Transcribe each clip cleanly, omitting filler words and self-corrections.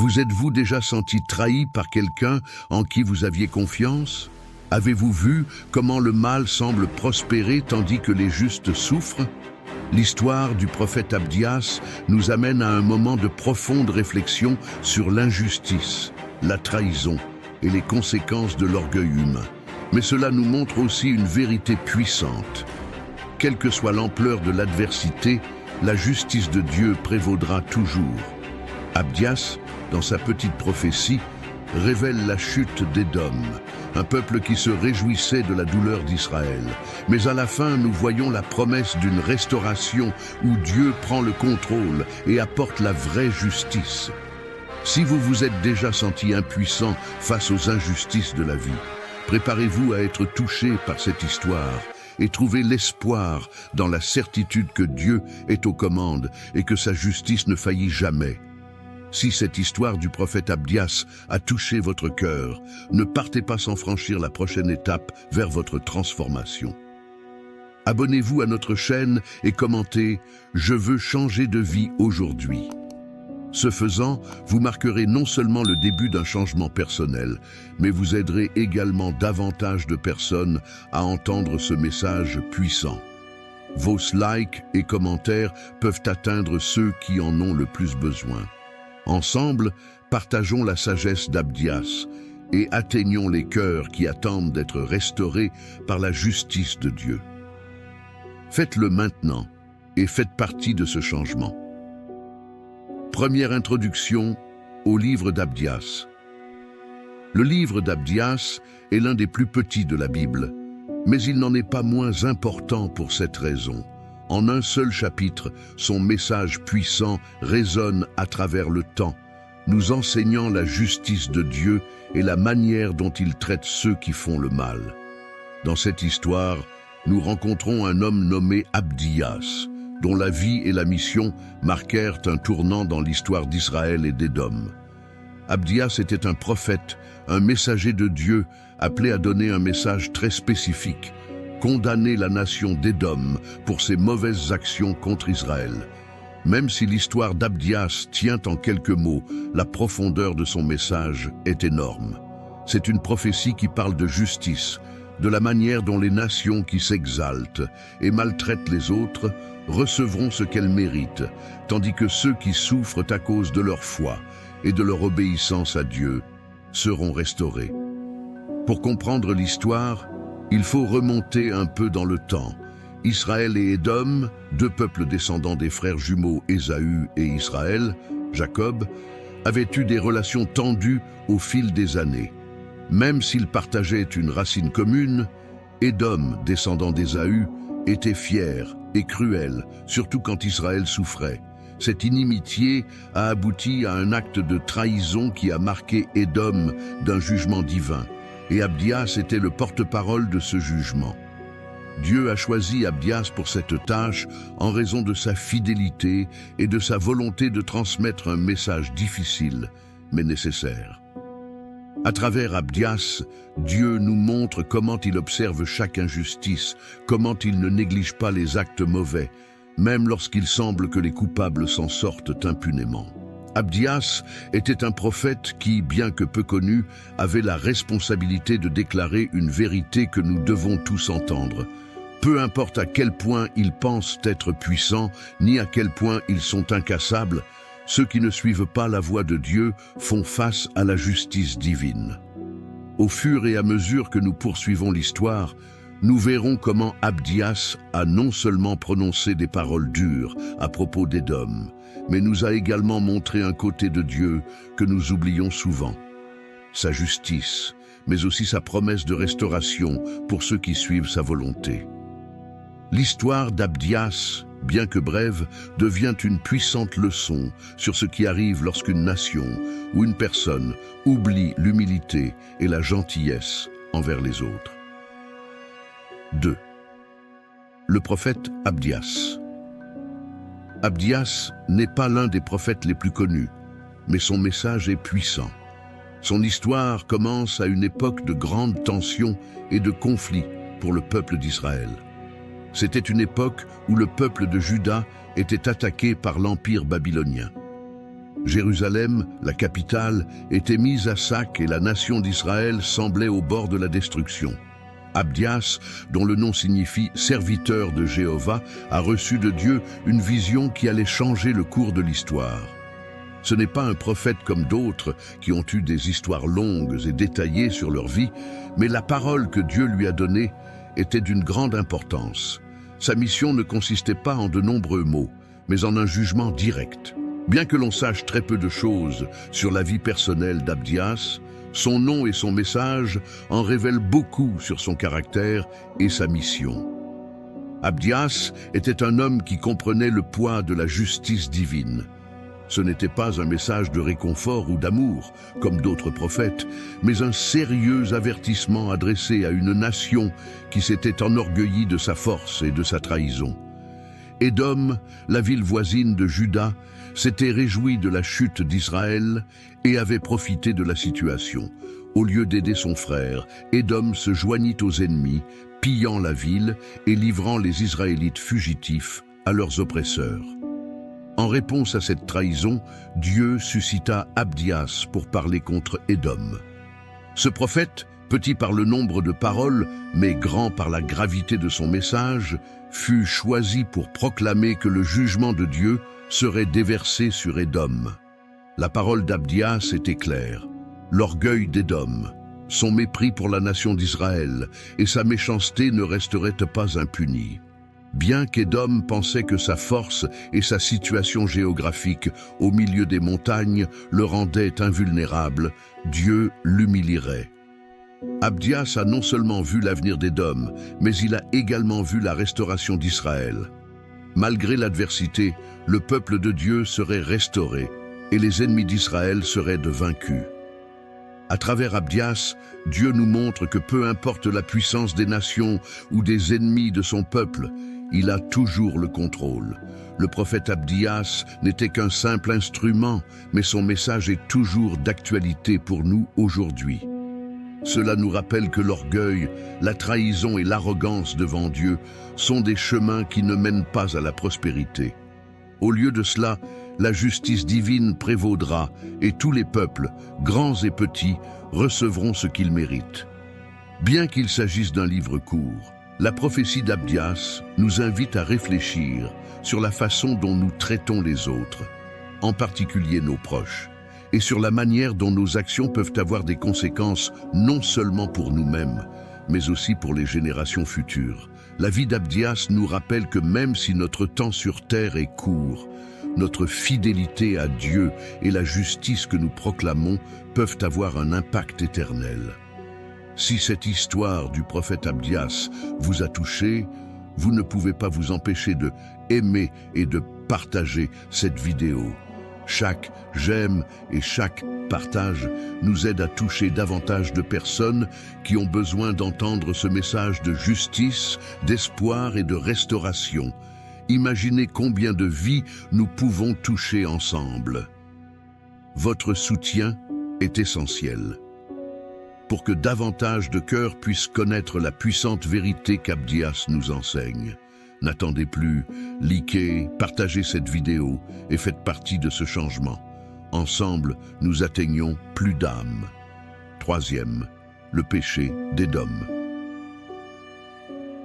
Vous êtes-vous déjà senti trahi par quelqu'un en qui vous aviez confiance? Avez-vous vu comment le mal semble prospérer tandis que les justes souffrent? L'histoire du prophète Abdias nous amène à un moment de profonde réflexion sur l'injustice, la trahison et les conséquences de l'orgueil humain. Mais cela nous montre aussi une vérité puissante. Quelle que soit l'ampleur de l'adversité, la justice de Dieu prévaudra toujours. Abdias, dans sa petite prophétie, révèle la chute d'Édom, un peuple qui se réjouissait de la douleur d'Israël. Mais à la fin, nous voyons la promesse d'une restauration où Dieu prend le contrôle et apporte la vraie justice. Si vous vous êtes déjà senti impuissant face aux injustices de la vie, préparez-vous à être touché par cette histoire et trouvez l'espoir dans la certitude que Dieu est aux commandes et que sa justice ne faillit jamais. Si cette histoire du prophète Abdias a touché votre cœur, ne partez pas sans franchir la prochaine étape vers votre transformation. Abonnez-vous à notre chaîne et commentez « Je veux changer de vie aujourd'hui ». Ce faisant, vous marquerez non seulement le début d'un changement personnel, mais vous aiderez également davantage de personnes à entendre ce message puissant. Vos likes et commentaires peuvent atteindre ceux qui en ont le plus besoin. Ensemble, partageons la sagesse d'Abdias et atteignons les cœurs qui attendent d'être restaurés par la justice de Dieu. Faites-le maintenant et faites partie de ce changement. Première introduction au livre d'Abdias. Le livre d'Abdias est l'un des plus petits de la Bible, mais il n'en est pas moins important pour cette raison. En un seul chapitre, son message puissant résonne à travers le temps, nous enseignant la justice de Dieu et la manière dont il traite ceux qui font le mal. Dans cette histoire, nous rencontrons un homme nommé Abdias, dont la vie et la mission marquèrent un tournant dans l'histoire d'Israël et d'Édom. Abdias était un prophète, un messager de Dieu, appelé à donner un message très spécifique, condamner la nation d'Édom pour ses mauvaises actions contre Israël. Même si l'histoire d'Abdias tient en quelques mots, la profondeur de son message est énorme. C'est une prophétie qui parle de justice, de la manière dont les nations qui s'exaltent et maltraitent les autres recevront ce qu'elles méritent, tandis que ceux qui souffrent à cause de leur foi et de leur obéissance à Dieu seront restaurés. Pour comprendre l'histoire, il faut remonter un peu dans le temps. Israël et Édom, deux peuples descendants des frères jumeaux Ésaü et Israël, Jacob, avaient eu des relations tendues au fil des années. Même s'ils partageaient une racine commune, Édom, descendant d'Ésaü, était fier et cruel, surtout quand Israël souffrait. Cette inimitié a abouti à un acte de trahison qui a marqué Édom d'un jugement divin. Et Abdias était le porte-parole de ce jugement. Dieu a choisi Abdias pour cette tâche en raison de sa fidélité et de sa volonté de transmettre un message difficile, mais nécessaire. À travers Abdias, Dieu nous montre comment il observe chaque injustice, comment il ne néglige pas les actes mauvais, même lorsqu'il semble que les coupables s'en sortent impunément. Abdias était un prophète qui, bien que peu connu, avait la responsabilité de déclarer une vérité que nous devons tous entendre. Peu importe à quel point ils pensent être puissants, ni à quel point ils sont incassables, ceux qui ne suivent pas la voie de Dieu font face à la justice divine. Au fur et à mesure que nous poursuivons l'histoire, nous verrons comment Abdias a non seulement prononcé des paroles dures à propos d'Édom, mais nous a également montré un côté de Dieu que nous oublions souvent. Sa justice, mais aussi sa promesse de restauration pour ceux qui suivent sa volonté. L'histoire d'Abdias, bien que brève, devient une puissante leçon sur ce qui arrive lorsqu'une nation ou une personne oublie l'humilité et la gentillesse envers les autres. 2. Le prophète Abdias. Abdias n'est pas l'un des prophètes les plus connus, mais son message est puissant. Son histoire commence à une époque de grandes tensions et de conflits pour le peuple d'Israël. C'était une époque où le peuple de Juda était attaqué par l'Empire babylonien. Jérusalem, la capitale, était mise à sac et la nation d'Israël semblait au bord de la destruction. Abdias, dont le nom signifie « serviteur de Jéhovah », a reçu de Dieu une vision qui allait changer le cours de l'histoire. Ce n'est pas un prophète comme d'autres qui ont eu des histoires longues et détaillées sur leur vie, mais la parole que Dieu lui a donnée était d'une grande importance. Sa mission ne consistait pas en de nombreux mots, mais en un jugement direct. Bien que l'on sache très peu de choses sur la vie personnelle d'Abdias, son nom et son message en révèlent beaucoup sur son caractère et sa mission. Abdias était un homme qui comprenait le poids de la justice divine. Ce n'était pas un message de réconfort ou d'amour, comme d'autres prophètes, mais un sérieux avertissement adressé à une nation qui s'était enorgueillie de sa force et de sa trahison. Édom, la ville voisine de Juda, s'était réjoui de la chute d'Israël et avait profité de la situation. Au lieu d'aider son frère, Édom se joignit aux ennemis, pillant la ville et livrant les Israélites fugitifs à leurs oppresseurs. En réponse à cette trahison, Dieu suscita Abdias pour parler contre Édom. Ce prophète, petit par le nombre de paroles, mais grand par la gravité de son message, fut choisi pour proclamer que le jugement de Dieu serait déversé sur Édom. La parole d'Abdias était claire. L'orgueil d'Édom, son mépris pour la nation d'Israël et sa méchanceté ne resteraient pas impunis. Bien qu'Édom pensait que sa force et sa situation géographique au milieu des montagnes le rendaient invulnérable, Dieu l'humilierait. Abdias a non seulement vu l'avenir d'Édom, mais il a également vu la restauration d'Israël. Malgré l'adversité, le peuple de Dieu serait restauré et les ennemis d'Israël seraient vaincus. À travers Abdias, Dieu nous montre que peu importe la puissance des nations ou des ennemis de son peuple, il a toujours le contrôle. Le prophète Abdias n'était qu'un simple instrument, mais son message est toujours d'actualité pour nous aujourd'hui. Cela nous rappelle que l'orgueil, la trahison et l'arrogance devant Dieu sont des chemins qui ne mènent pas à la prospérité. Au lieu de cela, la justice divine prévaudra et tous les peuples, grands et petits, recevront ce qu'ils méritent. Bien qu'il s'agisse d'un livre court, la prophétie d'Abdias nous invite à réfléchir sur la façon dont nous traitons les autres, en particulier nos proches, et sur la manière dont nos actions peuvent avoir des conséquences non seulement pour nous-mêmes, mais aussi pour les générations futures. La vie d'Abdias nous rappelle que même si notre temps sur terre est court, notre fidélité à Dieu et la justice que nous proclamons peuvent avoir un impact éternel. Si cette histoire du prophète Abdias vous a touché, vous ne pouvez pas vous empêcher de aimer et de partager cette vidéo. Chaque j'aime et chaque partage nous aide à toucher davantage de personnes qui ont besoin d'entendre ce message de justice, d'espoir et de restauration. Imaginez combien de vies nous pouvons toucher ensemble. Votre soutien est essentiel. Pour que davantage de cœurs puissent connaître la puissante vérité qu'Abdias nous enseigne. N'attendez plus, likez, partagez cette vidéo et faites partie de ce changement. Ensemble, nous atteignons plus d'âmes. Troisième, le péché d'Édom.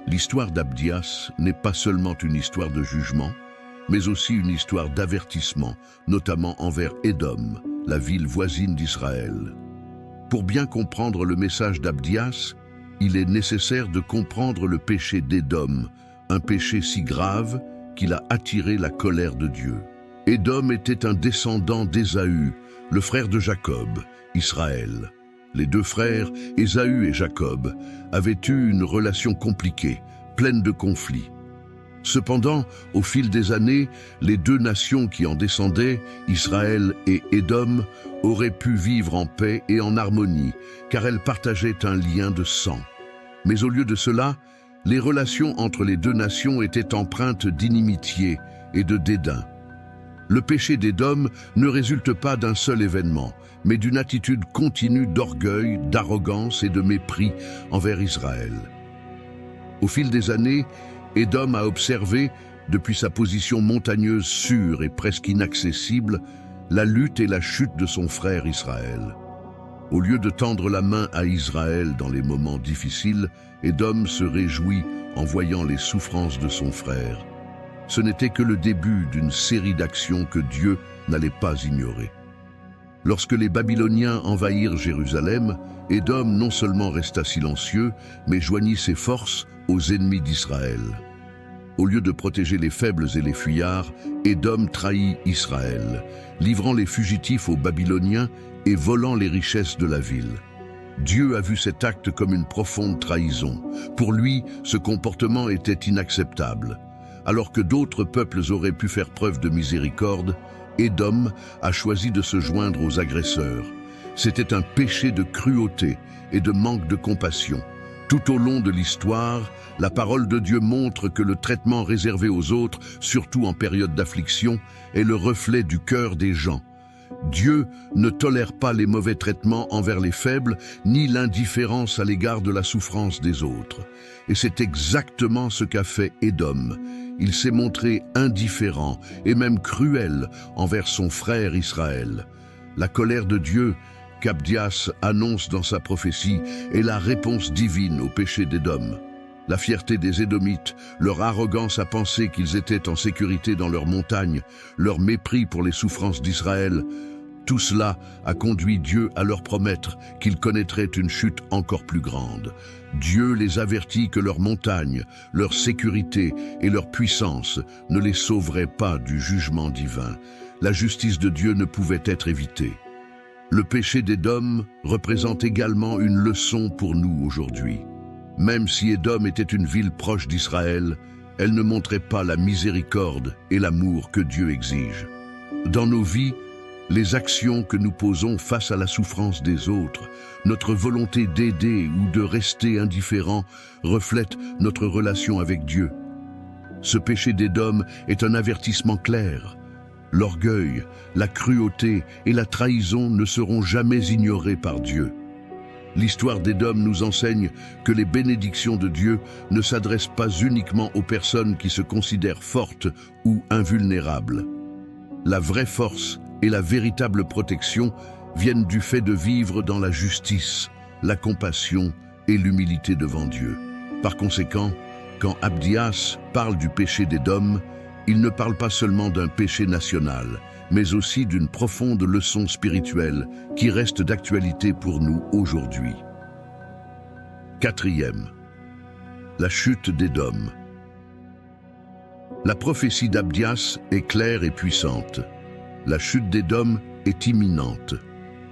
L'histoire d'Abdias n'est pas seulement une histoire de jugement, mais aussi une histoire d'avertissement, notamment envers Édom, la ville voisine d'Israël. Pour bien comprendre le message d'Abdias, il est nécessaire de comprendre le péché d'Édom, un péché si grave qu'il a attiré la colère de Dieu. Édom était un descendant d'Ésaü, le frère de Jacob, Israël. Les deux frères, Ésaü et Jacob, avaient eu une relation compliquée, pleine de conflits. Cependant, au fil des années, les deux nations qui en descendaient, Israël et Édom, auraient pu vivre en paix et en harmonie, car elles partageaient un lien de sang. Mais au lieu de cela, les relations entre les deux nations étaient empreintes d'inimitié et de dédain. Le péché d'Édom ne résulte pas d'un seul événement, mais d'une attitude continue d'orgueil, d'arrogance et de mépris envers Israël. Au fil des années, Édom a observé, depuis sa position montagneuse sûre et presque inaccessible, la lutte et la chute de son frère Israël. Au lieu de tendre la main à Israël dans les moments difficiles, Édom se réjouit en voyant les souffrances de son frère. Ce n'était que le début d'une série d'actions que Dieu n'allait pas ignorer. Lorsque les Babyloniens envahirent Jérusalem, Édom non seulement resta silencieux, mais joignit ses forces aux ennemis d'Israël. Au lieu de protéger les faibles et les fuyards, Édom trahit Israël, livrant les fugitifs aux Babyloniens et volant les richesses de la ville. Dieu a vu cet acte comme une profonde trahison. Pour lui, ce comportement était inacceptable. Alors que d'autres peuples auraient pu faire preuve de miséricorde, Édom a choisi de se joindre aux agresseurs. C'était un péché de cruauté et de manque de compassion. Tout au long de l'histoire, la parole de Dieu montre que le traitement réservé aux autres, surtout en période d'affliction, est le reflet du cœur des gens. Dieu ne tolère pas les mauvais traitements envers les faibles, ni l'indifférence à l'égard de la souffrance des autres. Et c'est exactement ce qu'a fait Édom. Il s'est montré indifférent et même cruel envers son frère Israël. La colère de Dieu qu'Abdias annonce dans sa prophétie est la réponse divine au péché d'Édom. La fierté des Édomites, leur arrogance à penser qu'ils étaient en sécurité dans leurs montagnes, leur mépris pour les souffrances d'Israël, tout cela a conduit Dieu à leur promettre qu'ils connaîtraient une chute encore plus grande. Dieu les avertit que leurs montagnes, leur sécurité et leur puissance ne les sauveraient pas du jugement divin. La justice de Dieu ne pouvait être évitée. Le péché d'Édom représente également une leçon pour nous aujourd'hui. Même si Édom était une ville proche d'Israël, elle ne montrait pas la miséricorde et l'amour que Dieu exige. Dans nos vies, les actions que nous posons face à la souffrance des autres, notre volonté d'aider ou de rester indifférent reflètent notre relation avec Dieu. Ce péché d'Édom est un avertissement clair. L'orgueil, la cruauté et la trahison ne seront jamais ignorés par Dieu. L'histoire d'Édom nous enseigne que les bénédictions de Dieu ne s'adressent pas uniquement aux personnes qui se considèrent fortes ou invulnérables. La vraie force et la véritable protection viennent du fait de vivre dans la justice, la compassion et l'humilité devant Dieu. Par conséquent, quand Abdias parle du péché d'Édom, il ne parle pas seulement d'un péché national, mais aussi d'une profonde leçon spirituelle qui reste d'actualité pour nous aujourd'hui. Quatrième, la chute d'Édom. La prophétie d'Abdias est claire et puissante. La chute d'Édom est imminente.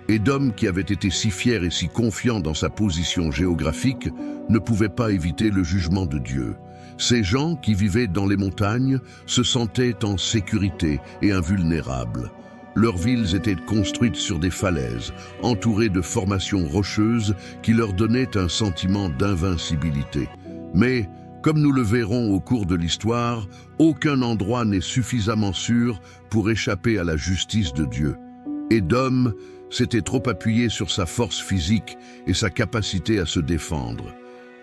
Édom, qui avait été si fier et si confiant dans sa position géographique, ne pouvait pas éviter le jugement de Dieu. Ces gens qui vivaient dans les montagnes se sentaient en sécurité et invulnérables. Leurs villes étaient construites sur des falaises, entourées de formations rocheuses qui leur donnaient un sentiment d'invincibilité. Mais, comme nous le verrons au cours de l'histoire, aucun endroit n'est suffisamment sûr pour échapper à la justice de Dieu. Édom s'était trop appuyé sur sa force physique et sa capacité à se défendre.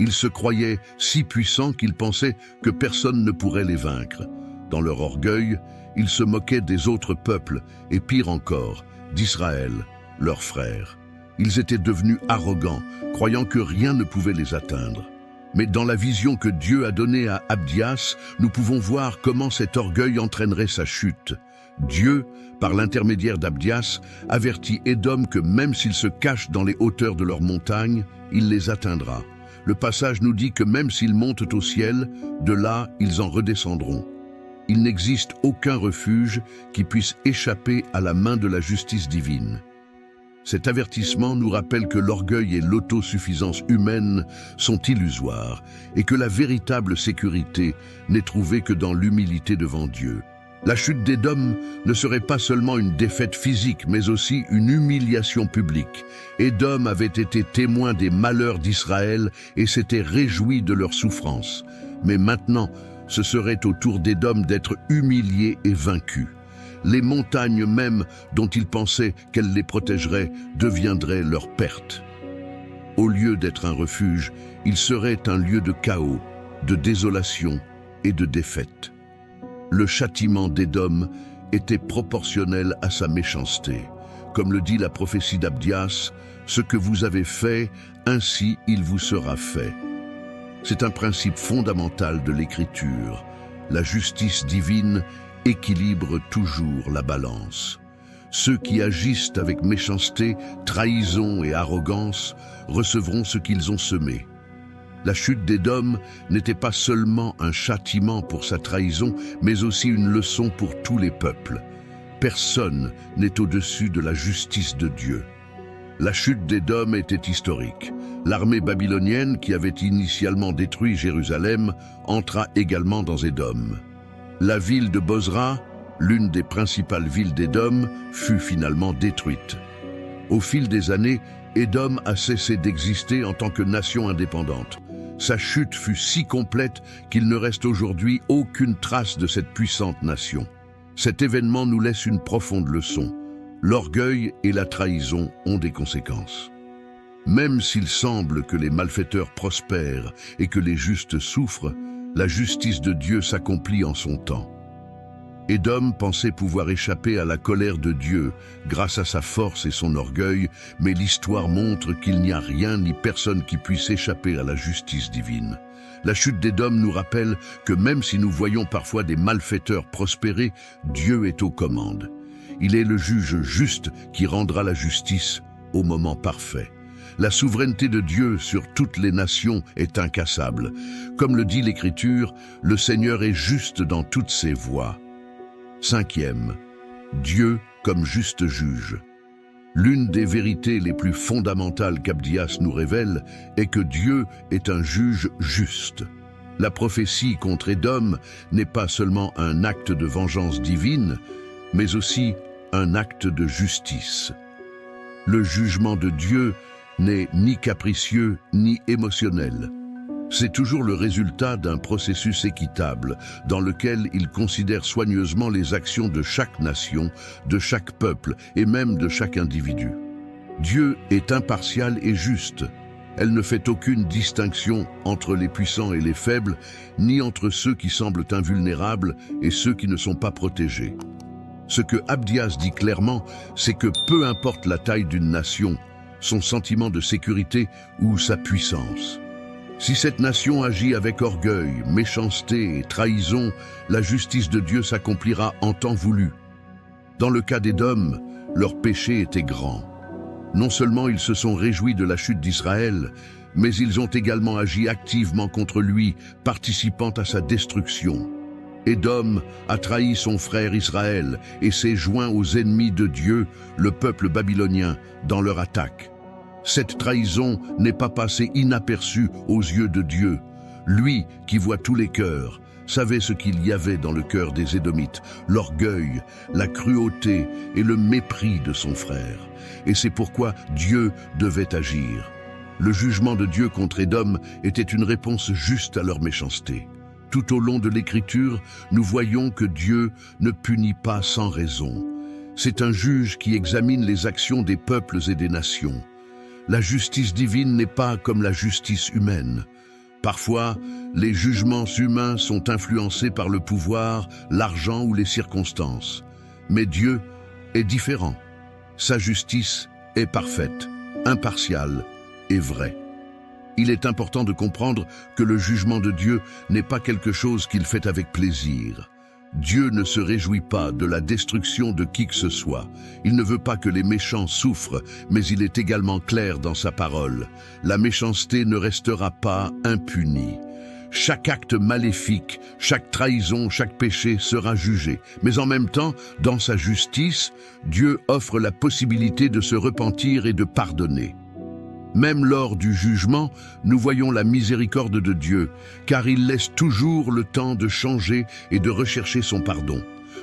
Ils se croyaient si puissants qu'ils pensaient que personne ne pourrait les vaincre. Dans leur orgueil, ils se moquaient des autres peuples et, pire encore, d'Israël, leurs frères. Ils étaient devenus arrogants, croyant que rien ne pouvait les atteindre. Mais dans la vision que Dieu a donnée à Abdias, nous pouvons voir comment cet orgueil entraînerait sa chute. Dieu, par l'intermédiaire d'Abdias, avertit Édom que même s'il se cache dans les hauteurs de leurs montagnes, il les atteindra. Le passage nous dit que même s'ils montent au ciel, de là, ils en redescendront. Il n'existe aucun refuge qui puisse échapper à la main de la justice divine. Cet avertissement nous rappelle que l'orgueil et l'autosuffisance humaine sont illusoires et que la véritable sécurité n'est trouvée que dans l'humilité devant Dieu. La chute d'Édom ne serait pas seulement une défaite physique, mais aussi une humiliation publique. Édom avait été témoin des malheurs d'Israël et s'était réjoui de leurs souffrances. Mais maintenant, ce serait au tour d'Édom d'être humilié et vaincu. Les montagnes même dont ils pensaient qu'elles les protégeraient deviendraient leur perte. Au lieu d'être un refuge, il serait un lieu de chaos, de désolation et de défaite. Le châtiment d'Édom était proportionnel à sa méchanceté. Comme le dit la prophétie d'Abdias, « Ce que vous avez fait, ainsi il vous sera fait ». C'est un principe fondamental de l'Écriture. La justice divine équilibre toujours la balance. Ceux qui agissent avec méchanceté, trahison et arrogance recevront ce qu'ils ont semé. La chute d'Édom n'était pas seulement un châtiment pour sa trahison, mais aussi une leçon pour tous les peuples. Personne n'est au-dessus de la justice de Dieu. La chute d'Édom était historique. L'armée babylonienne, qui avait initialement détruit Jérusalem, entra également dans Édom. La ville de Bozra, l'une des principales villes d'Édom, fut finalement détruite. Au fil des années, Édom a cessé d'exister en tant que nation indépendante. Sa chute fut si complète qu'il ne reste aujourd'hui aucune trace de cette puissante nation. Cet événement nous laisse une profonde leçon. L'orgueil et la trahison ont des conséquences. Même s'il semble que les malfaiteurs prospèrent et que les justes souffrent, la justice de Dieu s'accomplit en son temps. Édom pensait pouvoir échapper à la colère de Dieu grâce à sa force et son orgueil, mais l'histoire montre qu'il n'y a rien ni personne qui puisse échapper à la justice divine. La chute d'Édom nous rappelle que même si nous voyons parfois des malfaiteurs prospérer, Dieu est aux commandes. Il est le juge juste qui rendra la justice au moment parfait. La souveraineté de Dieu sur toutes les nations est incassable. Comme le dit l'Écriture, le Seigneur est juste dans toutes ses voies. 5e, Dieu comme juste juge. L'une des vérités les plus fondamentales qu'Abdias nous révèle est que Dieu est un juge juste. La prophétie contre Édom n'est pas seulement un acte de vengeance divine, mais aussi un acte de justice. Le jugement de Dieu n'est ni capricieux ni émotionnel. C'est toujours le résultat d'un processus équitable dans lequel il considère soigneusement les actions de chaque nation, de chaque peuple et même de chaque individu. Dieu est impartial et juste. Elle ne fait aucune distinction entre les puissants et les faibles, ni entre ceux qui semblent invulnérables et ceux qui ne sont pas protégés. Ce que Abdias dit clairement, c'est que peu importe la taille d'une nation, son sentiment de sécurité ou sa puissance. Si cette nation agit avec orgueil, méchanceté et trahison, la justice de Dieu s'accomplira en temps voulu. Dans le cas d'Édom, leur péché était grand. Non seulement ils se sont réjouis de la chute d'Israël, mais ils ont également agi activement contre lui, participant à sa destruction. Édom a trahi son frère Israël et s'est joint aux ennemis de Dieu, le peuple babylonien, dans leur attaque. Cette trahison n'est pas passée inaperçue aux yeux de Dieu. Lui, qui voit tous les cœurs, savait ce qu'il y avait dans le cœur des Édomites, l'orgueil, la cruauté et le mépris de son frère. Et c'est pourquoi Dieu devait agir. Le jugement de Dieu contre Édom était une réponse juste à leur méchanceté. Tout au long de l'Écriture, nous voyons que Dieu ne punit pas sans raison. C'est un juge qui examine les actions des peuples et des nations. La justice divine n'est pas comme la justice humaine. Parfois, les jugements humains sont influencés par le pouvoir, l'argent ou les circonstances. Mais Dieu est différent. Sa justice est parfaite, impartiale et vraie. Il est important de comprendre que le jugement de Dieu n'est pas quelque chose qu'il fait avec plaisir. Dieu ne se réjouit pas de la destruction de qui que ce soit. Il ne veut pas que les méchants souffrent, mais il est également clair dans sa parole. La méchanceté ne restera pas impunie. Chaque acte maléfique, chaque trahison, chaque péché sera jugé. Mais en même temps, dans sa justice, Dieu offre la possibilité de se repentir et de pardonner. Même lors du jugement, nous voyons la miséricorde de Dieu, car il laisse toujours le temps de changer et de rechercher son pardon.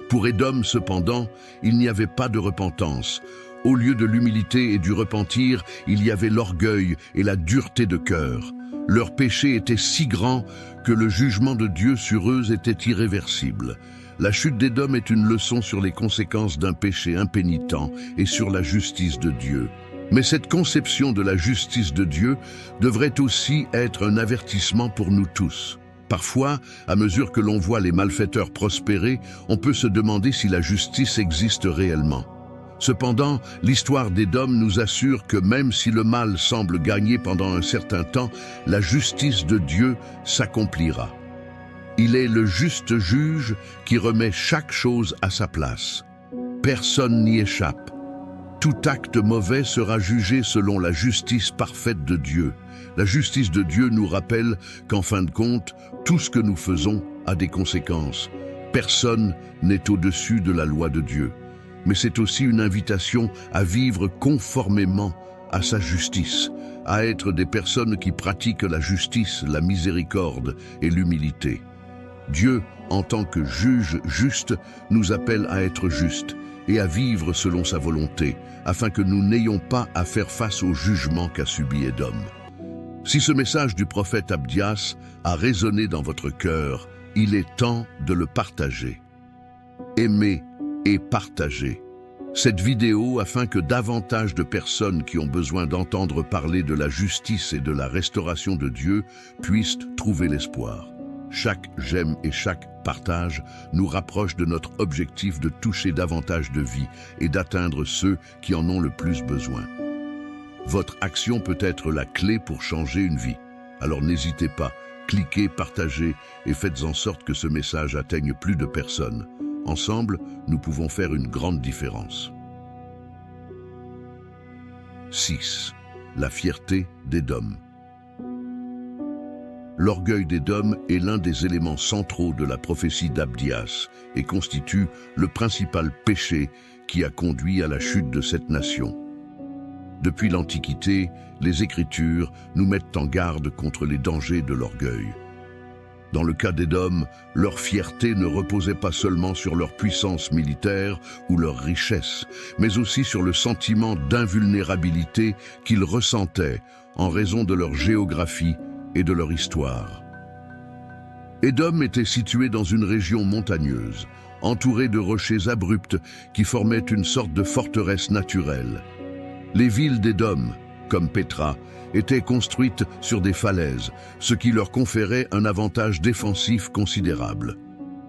Pour Édom, cependant, il n'y avait pas de repentance. Au lieu de l'humilité et du repentir, il y avait l'orgueil et la dureté de cœur. Leur péché était si grand que le jugement de Dieu sur eux était irréversible. La chute d'Édom est une leçon sur les conséquences d'un péché impénitent et sur la justice de Dieu. Mais cette conception de la justice de Dieu devrait aussi être un avertissement pour nous tous. Parfois, à mesure que l'on voit les malfaiteurs prospérer, on peut se demander si la justice existe réellement. Cependant, l'histoire d'Édom nous assure que même si le mal semble gagner pendant un certain temps, la justice de Dieu s'accomplira. Il est le juste juge qui remet chaque chose à sa place. Personne n'y échappe. Tout acte mauvais sera jugé selon la justice parfaite de Dieu. La justice de Dieu nous rappelle qu'en fin de compte, tout ce que nous faisons a des conséquences. Personne n'est au-dessus de la loi de Dieu. Mais c'est aussi une invitation à vivre conformément à sa justice, à être des personnes qui pratiquent la justice, la miséricorde et l'humilité. Dieu, en tant que juge juste, nous appelle à être justes et à vivre selon sa volonté, afin que nous n'ayons pas à faire face au jugement qu'a subi Édom. Si ce message du prophète Abdias a résonné dans votre cœur, il est temps de le partager. Aimez et partagez cette vidéo afin que davantage de personnes qui ont besoin d'entendre parler de la justice et de la restauration de Dieu puissent trouver l'espoir. Chaque j'aime et chaque partage nous rapproche de notre objectif de toucher davantage de vies et d'atteindre ceux qui en ont le plus besoin. Votre action peut être la clé pour changer une vie. Alors n'hésitez pas, cliquez, partagez et faites en sorte que ce message atteigne plus de personnes. Ensemble, nous pouvons faire une grande différence. 6. La fierté d'Édom. L'orgueil d'Édom est l'un des éléments centraux de la prophétie d'Abdias et constitue le principal péché qui a conduit à la chute de cette nation. Depuis l'Antiquité, les Écritures nous mettent en garde contre les dangers de l'orgueil. Dans le cas d'Édom, leur fierté ne reposait pas seulement sur leur puissance militaire ou leur richesse, mais aussi sur le sentiment d'invulnérabilité qu'ils ressentaient en raison de leur géographie et de leur histoire. Édom était situé dans une région montagneuse, entourée de rochers abrupts qui formaient une sorte de forteresse naturelle. Les villes d'Édom, comme Pétra, étaient construites sur des falaises, ce qui leur conférait un avantage défensif considérable.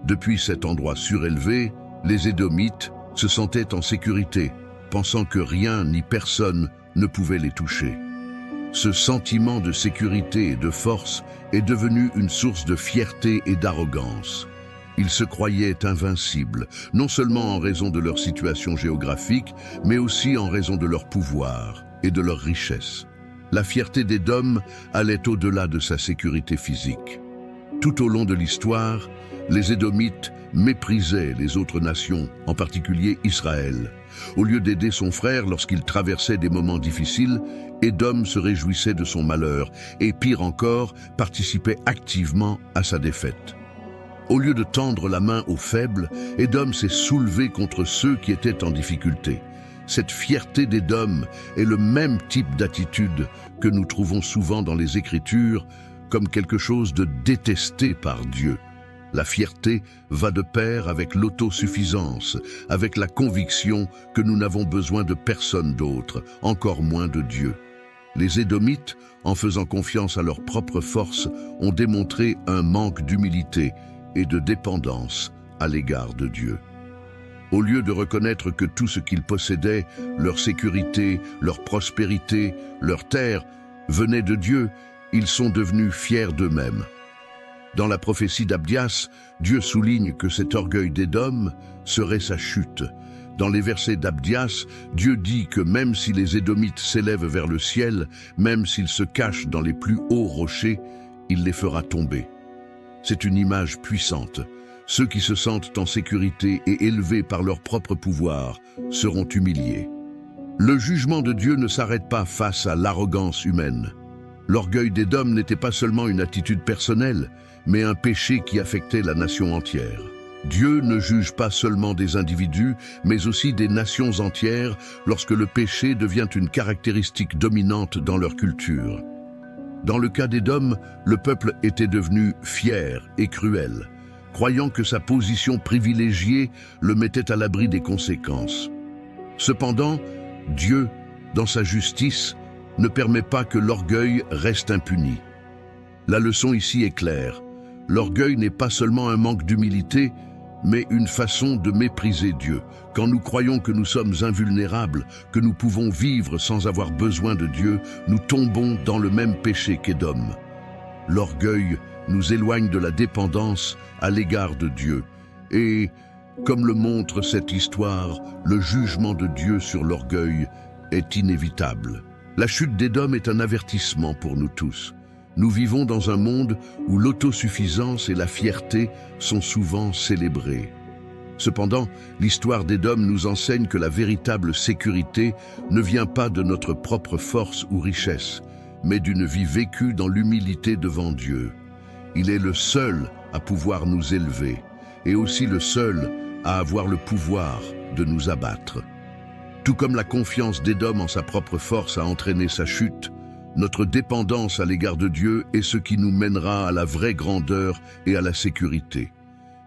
Depuis cet endroit surélevé, les Édomites se sentaient en sécurité, pensant que rien ni personne ne pouvait les toucher. Ce sentiment de sécurité et de force est devenu une source de fierté et d'arrogance. Ils se croyaient invincibles, non seulement en raison de leur situation géographique, mais aussi en raison de leur pouvoir et de leur richesse. La fierté d'Édom allait au-delà de sa sécurité physique. Tout au long de l'histoire, les Édomites méprisaient les autres nations, en particulier Israël. Au lieu d'aider son frère lorsqu'il traversait des moments difficiles, Édom se réjouissait de son malheur et, pire encore, participait activement à sa défaite. Au lieu de tendre la main aux faibles, Édom s'est soulevé contre ceux qui étaient en difficulté. Cette fierté d'Édom est le même type d'attitude que nous trouvons souvent dans les Écritures comme quelque chose de détesté par Dieu. La fierté va de pair avec l'autosuffisance, avec la conviction que nous n'avons besoin de personne d'autre, encore moins de Dieu. Les Édomites, en faisant confiance à leur propre force, ont démontré un manque d'humilité et de dépendance à l'égard de Dieu. Au lieu de reconnaître que tout ce qu'ils possédaient, leur sécurité, leur prospérité, leur terre, venait de Dieu, ils sont devenus fiers d'eux-mêmes. Dans la prophétie d'Abdias, Dieu souligne que cet orgueil d'Édom serait sa chute. Dans les versets d'Abdias, Dieu dit que même si les Édomites s'élèvent vers le ciel, même s'ils se cachent dans les plus hauts rochers, il les fera tomber. C'est une image puissante. Ceux qui se sentent en sécurité et élevés par leur propre pouvoir seront humiliés. Le jugement de Dieu ne s'arrête pas face à l'arrogance humaine. L'orgueil d'Édom n'était pas seulement une attitude personnelle, mais un péché qui affectait la nation entière. Dieu ne juge pas seulement des individus, mais aussi des nations entières lorsque le péché devient une caractéristique dominante dans leur culture. Dans le cas d'Édom, le peuple était devenu fier et cruel, croyant que sa position privilégiée le mettait à l'abri des conséquences. Cependant, Dieu, dans sa justice, ne permet pas que l'orgueil reste impuni. La leçon ici est claire. L'orgueil n'est pas seulement un manque d'humilité, mais une façon de mépriser Dieu. Quand nous croyons que nous sommes invulnérables, que nous pouvons vivre sans avoir besoin de Dieu, nous tombons dans le même péché qu'Édom. L'orgueil nous éloigne de la dépendance à l'égard de Dieu. Et, comme le montre cette histoire, le jugement de Dieu sur l'orgueil est inévitable. La chute d'Édom est un avertissement pour nous tous. Nous vivons dans un monde où l'autosuffisance et la fierté sont souvent célébrées. Cependant, l'histoire d'Édom nous enseigne que la véritable sécurité ne vient pas de notre propre force ou richesse, mais d'une vie vécue dans l'humilité devant Dieu. Il est le seul à pouvoir nous élever, et aussi le seul à avoir le pouvoir de nous abattre. Tout comme la confiance d'Édom en sa propre force a entraîné sa chute, notre dépendance à l'égard de Dieu est ce qui nous mènera à la vraie grandeur et à la sécurité.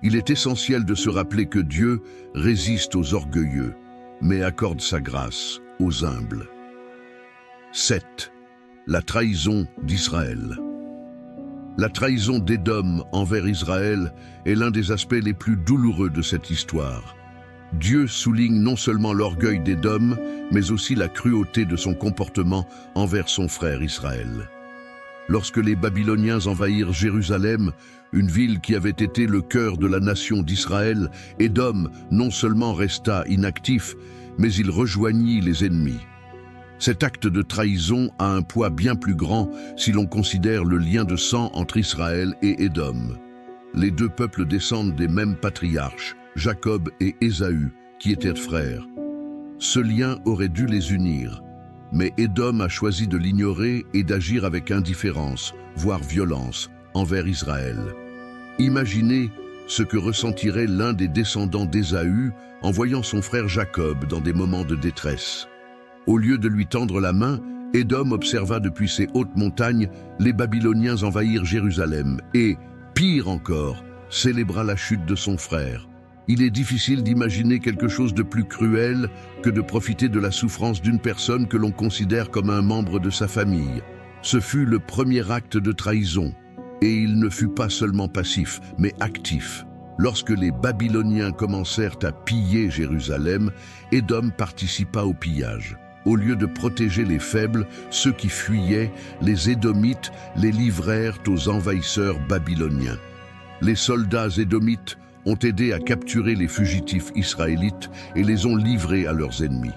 Il est essentiel de se rappeler que Dieu résiste aux orgueilleux, mais accorde sa grâce aux humbles. 7. La trahison d'Israël. La trahison d'Édom envers Israël est l'un des aspects les plus douloureux de cette histoire. Dieu souligne non seulement l'orgueil d'Édom, mais aussi la cruauté de son comportement envers son frère Israël. Lorsque les Babyloniens envahirent Jérusalem, une ville qui avait été le cœur de la nation d'Israël, Édom non seulement resta inactif, mais il rejoignit les ennemis. Cet acte de trahison a un poids bien plus grand si l'on considère le lien de sang entre Israël et Édom. Les deux peuples descendent des mêmes patriarches, Jacob et Ésaü, qui étaient frères. Ce lien aurait dû les unir, mais Édom a choisi de l'ignorer et d'agir avec indifférence, voire violence, envers Israël. Imaginez ce que ressentirait l'un des descendants d'Ésaü en voyant son frère Jacob dans des moments de détresse. Au lieu de lui tendre la main, Édom observa depuis ses hautes montagnes les Babyloniens envahir Jérusalem et, pire encore, célébra la chute de son frère. Il est difficile d'imaginer quelque chose de plus cruel que de profiter de la souffrance d'une personne que l'on considère comme un membre de sa famille. Ce fut le premier acte de trahison, et il ne fut pas seulement passif, mais actif. Lorsque les Babyloniens commencèrent à piller Jérusalem, Édom participa au pillage. Au lieu de protéger les faibles, ceux qui fuyaient, les Édomites les livrèrent aux envahisseurs babyloniens. Les soldats édomites ont aidé à capturer les fugitifs israélites et les ont livrés à leurs ennemis.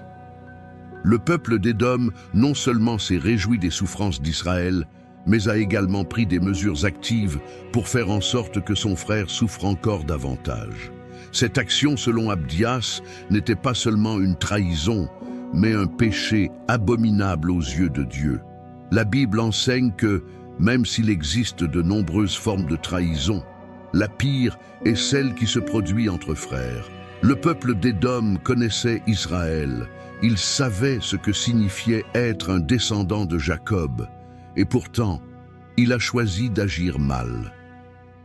Le peuple d'Édom non seulement s'est réjoui des souffrances d'Israël, mais a également pris des mesures actives pour faire en sorte que son frère souffre encore davantage. Cette action, selon Abdias, n'était pas seulement une trahison, mais un péché abominable aux yeux de Dieu. La Bible enseigne que, même s'il existe de nombreuses formes de trahison, la pire est celle qui se produit entre frères. Le peuple d'Édom connaissait Israël. Il savait ce que signifiait être un descendant de Jacob. Et pourtant, il a choisi d'agir mal.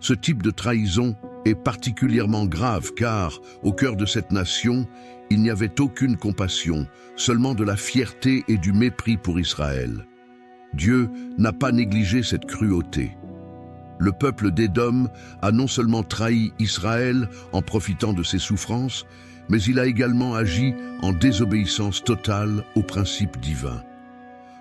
Ce type de trahison est particulièrement grave car, au cœur de cette nation, il n'y avait aucune compassion, seulement de la fierté et du mépris pour Israël. Dieu n'a pas négligé cette cruauté. Le peuple d'Édom a non seulement trahi Israël en profitant de ses souffrances, mais il a également agi en désobéissance totale aux principes divins.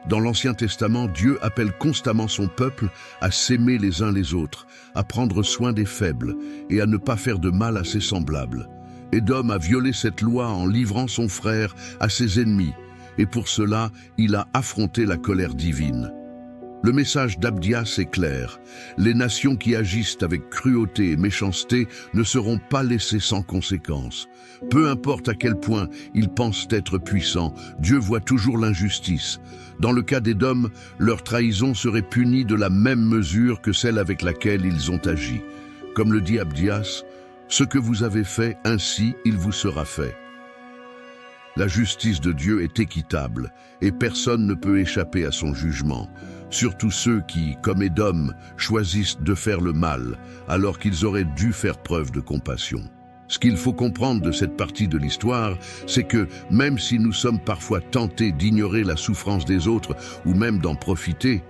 Dans l'Ancien Testament, Dieu appelle constamment son peuple à s'aimer les uns les autres, à prendre soin des faibles et à ne pas faire de mal à ses semblables. Édom a violé cette loi en livrant son frère à ses ennemis, et pour cela, il a affronté la colère divine. Le message d'Abdias est clair. Les nations qui agissent avec cruauté et méchanceté ne seront pas laissées sans conséquence. Peu importe à quel point ils pensent être puissants, Dieu voit toujours l'injustice. Dans le cas d'Édom, leur trahison serait punie de la même mesure que celle avec laquelle ils ont agi. Comme le dit Abdias, « Ce que vous avez fait, ainsi il vous sera fait ». La justice de Dieu est équitable et personne ne peut échapper à son jugement. Surtout ceux qui, comme Édom, choisissent de faire le mal, alors qu'ils auraient dû faire preuve de compassion. Ce qu'il faut comprendre de cette partie de l'histoire, c'est que même si nous sommes parfois tentés d'ignorer la souffrance des autres ou même d'en profiter,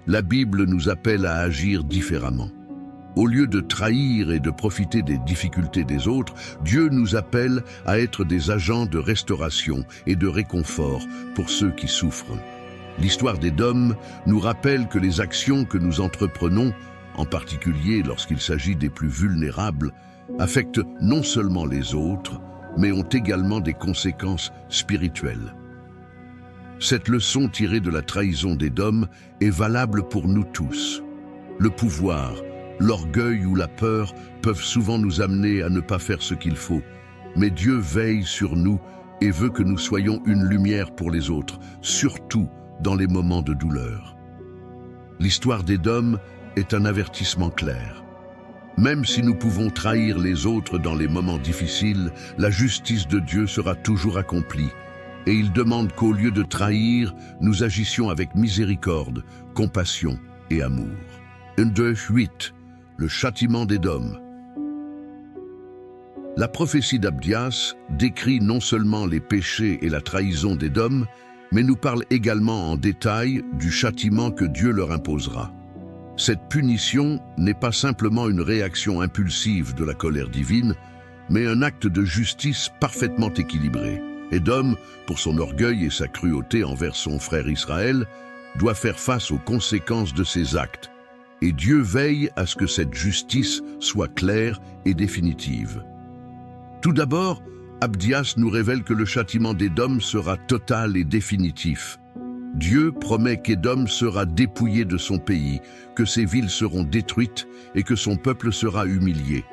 la Bible nous appelle à agir différemment. Au lieu de trahir et de profiter des difficultés des autres, Dieu nous appelle à être des agents de restauration et de réconfort pour ceux qui souffrent. L'histoire d'Édom nous rappelle que les actions que nous entreprenons, en particulier lorsqu'il s'agit des plus vulnérables, affectent non seulement les autres, mais ont également des conséquences spirituelles. Cette leçon tirée de la trahison d'Édom est valable pour nous tous. Le pouvoir, l'orgueil ou la peur peuvent souvent nous amener à ne pas faire ce qu'il faut, mais Dieu veille sur nous et veut que nous soyons une lumière pour les autres, surtout dans les moments de douleur. L'histoire d'Édom est un avertissement clair. Même si nous pouvons trahir les autres dans les moments difficiles, la justice de Dieu sera toujours accomplie. Et il demande qu'au lieu de trahir, nous agissions avec miséricorde, compassion et amour. 1-2-8, le châtiment d'Édom. La prophétie d'Abdias décrit non seulement les péchés et la trahison d'Édom, mais nous parle également en détail du châtiment que Dieu leur imposera. Cette punition n'est pas simplement une réaction impulsive de la colère divine, mais un acte de justice parfaitement équilibré. Édom, pour son orgueil et sa cruauté envers son frère Israël, doit faire face aux conséquences de ses actes, et Dieu veille à ce que cette justice soit claire et définitive. Tout d'abord, Abdias nous révèle que le châtiment d'Édom sera total et définitif. Dieu promet qu'Édom sera dépouillé de son pays, que ses villes seront détruites et que son peuple sera humilié.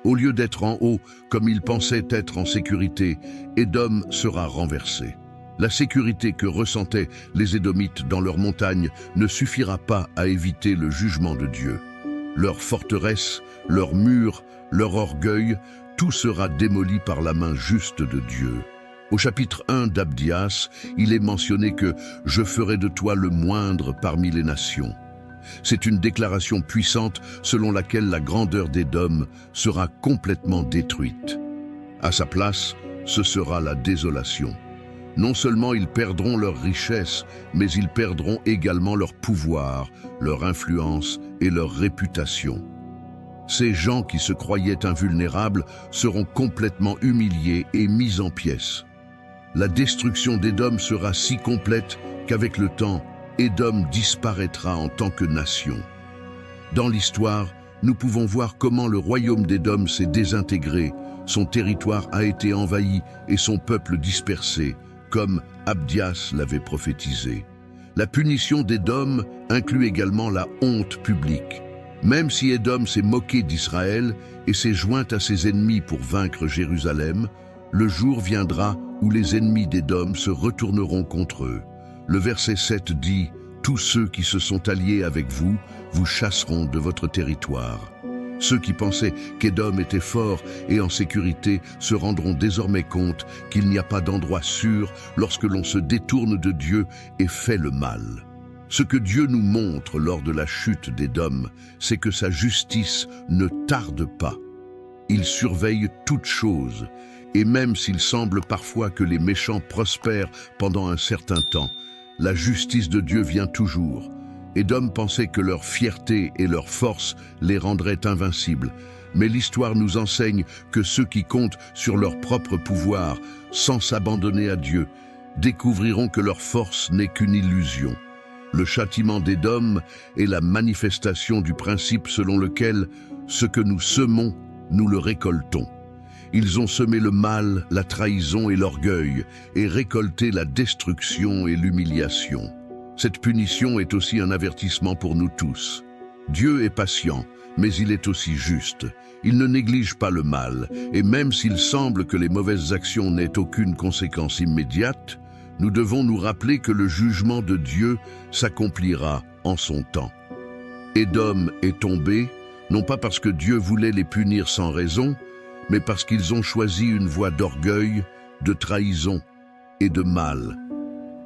Au lieu d'être en haut, comme il pensait être en sécurité, Édom sera renversé. La sécurité que ressentaient les Édomites dans leurs montagnes ne suffira pas à éviter le jugement de Dieu. Leurs forteresses, leurs murs, leur orgueil, tout sera démoli par la main juste de Dieu. Au chapitre 1 d'Abdias, il est mentionné que « Je ferai de toi le moindre parmi les nations ». C'est une déclaration puissante selon laquelle la grandeur d'Édom sera complètement détruite. À sa place, ce sera la désolation. Non seulement ils perdront leur richesse, mais ils perdront également leur pouvoir, leur influence et leur réputation. Ces gens qui se croyaient invulnérables seront complètement humiliés et mis en pièces. La destruction d'Édom sera si complète qu'avec le temps, Édom disparaîtra en tant que nation. Dans l'histoire, nous pouvons voir comment le royaume d'Édom s'est désintégré, son territoire a été envahi et son peuple dispersé, comme Abdias l'avait prophétisé. La punition d'Édom inclut également la honte publique. Même si Édom s'est moqué d'Israël et s'est joint à ses ennemis pour vaincre Jérusalem, le jour viendra où les ennemis d'Édom se retourneront contre eux. Le verset 7 dit « Tous ceux qui se sont alliés avec vous, vous chasseront de votre territoire. » Ceux qui pensaient qu'Édom était fort et en sécurité se rendront désormais compte qu'il n'y a pas d'endroit sûr lorsque l'on se détourne de Dieu et fait le mal. Ce que Dieu nous montre lors de la chute d'Édom, c'est que sa justice ne tarde pas. Il surveille toutes choses, et même s'il semble parfois que les méchants prospèrent pendant un certain temps, la justice de Dieu vient toujours. Édom pensait que leur fierté et leur force les rendraient invincibles, mais l'histoire nous enseigne que ceux qui comptent sur leur propre pouvoir, sans s'abandonner à Dieu, découvriront que leur force n'est qu'une illusion. Le châtiment d'Édom est la manifestation du principe selon lequel ce que nous semons, nous le récoltons. Ils ont semé le mal, la trahison et l'orgueil, et récolté la destruction et l'humiliation. Cette punition est aussi un avertissement pour nous tous. Dieu est patient, mais il est aussi juste. Il ne néglige pas le mal, et même s'il semble que les mauvaises actions n'aient aucune conséquence immédiate, nous devons nous rappeler que le jugement de Dieu s'accomplira en son temps. Édom est tombé, non pas parce que Dieu voulait les punir sans raison, mais parce qu'ils ont choisi une voie d'orgueil, de trahison et de mal.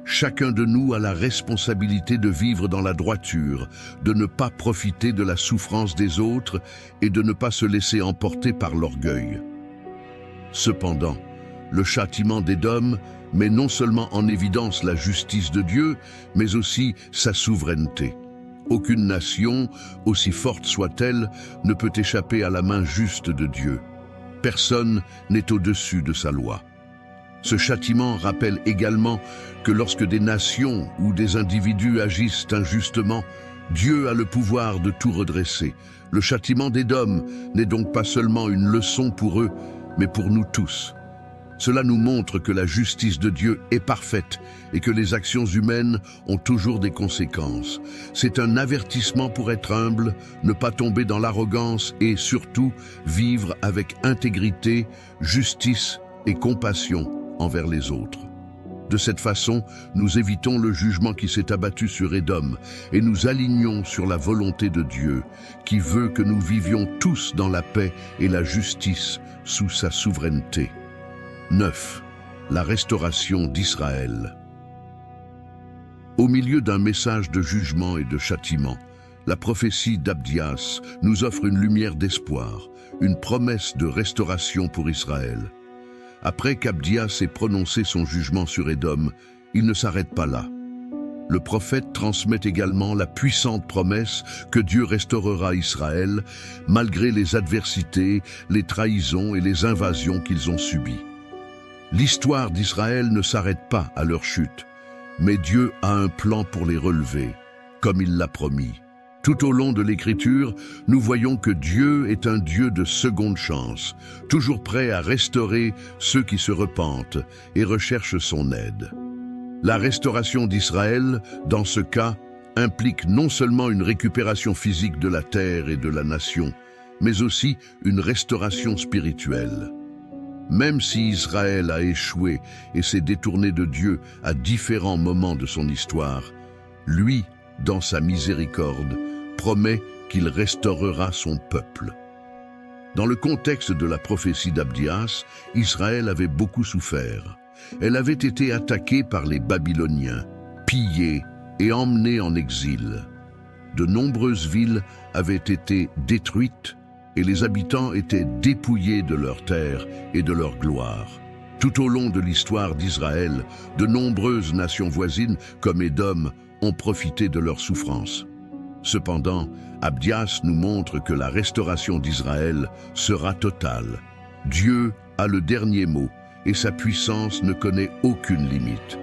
Chacun de nous a la responsabilité de vivre dans la droiture, de ne pas profiter de la souffrance des autres et de ne pas se laisser emporter par l'orgueil. Cependant, le châtiment d'Édom met non seulement en évidence la justice de Dieu, mais aussi sa souveraineté. Aucune nation, aussi forte soit-elle, ne peut échapper à la main juste de Dieu. Personne n'est au-dessus de sa loi. Ce châtiment rappelle également que lorsque des nations ou des individus agissent injustement, Dieu a le pouvoir de tout redresser. Le châtiment d'Édom n'est donc pas seulement une leçon pour eux, mais pour nous tous. Cela nous montre que la justice de Dieu est parfaite et que les actions humaines ont toujours des conséquences. C'est un avertissement pour être humble, ne pas tomber dans l'arrogance et surtout vivre avec intégrité, justice et compassion envers les autres. De cette façon, nous évitons le jugement qui s'est abattu sur Édom et nous alignons sur la volonté de Dieu, qui veut que nous vivions tous dans la paix et la justice sous sa souveraineté. 9. La restauration d'Israël. Au milieu d'un message de jugement et de châtiment, la prophétie d'Abdias nous offre une lumière d'espoir, une promesse de restauration pour Israël. Après qu'Abdias ait prononcé son jugement sur Édom, il ne s'arrête pas là. Le prophète transmet également la puissante promesse que Dieu restaurera Israël malgré les adversités, les trahisons et les invasions qu'ils ont subies. L'histoire d'Israël ne s'arrête pas à leur chute, mais Dieu a un plan pour les relever, comme il l'a promis. Tout au long de l'Écriture, nous voyons que Dieu est un Dieu de seconde chance, toujours prêt à restaurer ceux qui se repentent et recherchent son aide. La restauration d'Israël, dans ce cas, implique non seulement une récupération physique de la terre et de la nation, mais aussi une restauration spirituelle. Même si Israël a échoué et s'est détourné de Dieu à différents moments de son histoire, lui, dans sa miséricorde, promet qu'il restaurera son peuple. Dans le contexte de la prophétie d'Abdias, Israël avait beaucoup souffert. Elle avait été attaquée par les Babyloniens, pillée et emmenée en exil. De nombreuses villes avaient été détruites et les habitants étaient dépouillés de leurs terres et de leur gloire. Tout au long de l'histoire d'Israël, de nombreuses nations voisines, comme Édom, ont profité de leurs souffrances. Cependant, Abdias nous montre que la restauration d'Israël sera totale. Dieu a le dernier mot et sa puissance ne connaît aucune limite.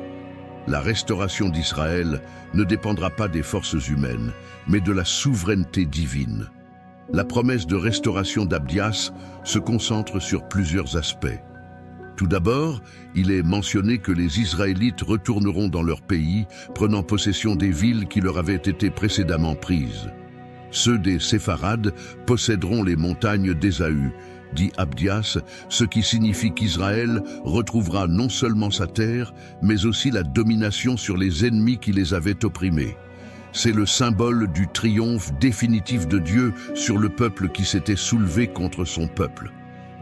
La restauration d'Israël ne dépendra pas des forces humaines, mais de la souveraineté divine. La promesse de restauration d'Abdias se concentre sur plusieurs aspects. Tout d'abord, il est mentionné que les Israélites retourneront dans leur pays, prenant possession des villes qui leur avaient été précédemment prises. Ceux des Séfarades posséderont les montagnes d'Ésaü, dit Abdias, ce qui signifie qu'Israël retrouvera non seulement sa terre, mais aussi la domination sur les ennemis qui les avaient opprimés. C'est le symbole du triomphe définitif de Dieu sur le peuple qui s'était soulevé contre son peuple.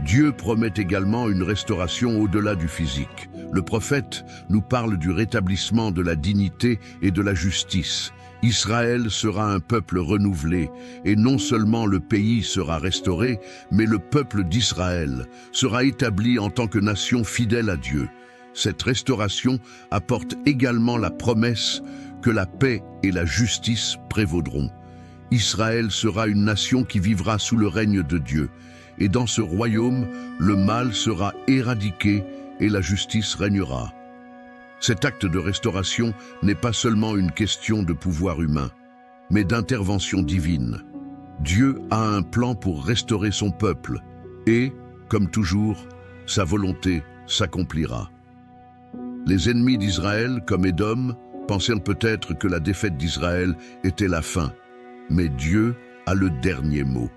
Dieu promet également une restauration au-delà du physique. Le prophète nous parle du rétablissement de la dignité et de la justice. Israël sera un peuple renouvelé, et non seulement le pays sera restauré, mais le peuple d'Israël sera établi en tant que nation fidèle à Dieu. Cette restauration apporte également la promesse que la paix et la justice prévaudront. Israël sera une nation qui vivra sous le règne de Dieu, et dans ce royaume, le mal sera éradiqué et la justice régnera. Cet acte de restauration n'est pas seulement une question de pouvoir humain, mais d'intervention divine. Dieu a un plan pour restaurer son peuple, et, comme toujours, sa volonté s'accomplira. Les ennemis d'Israël, comme Édom, pensèrent peut-être que la défaite d'Israël était la fin, mais Dieu a le dernier mot.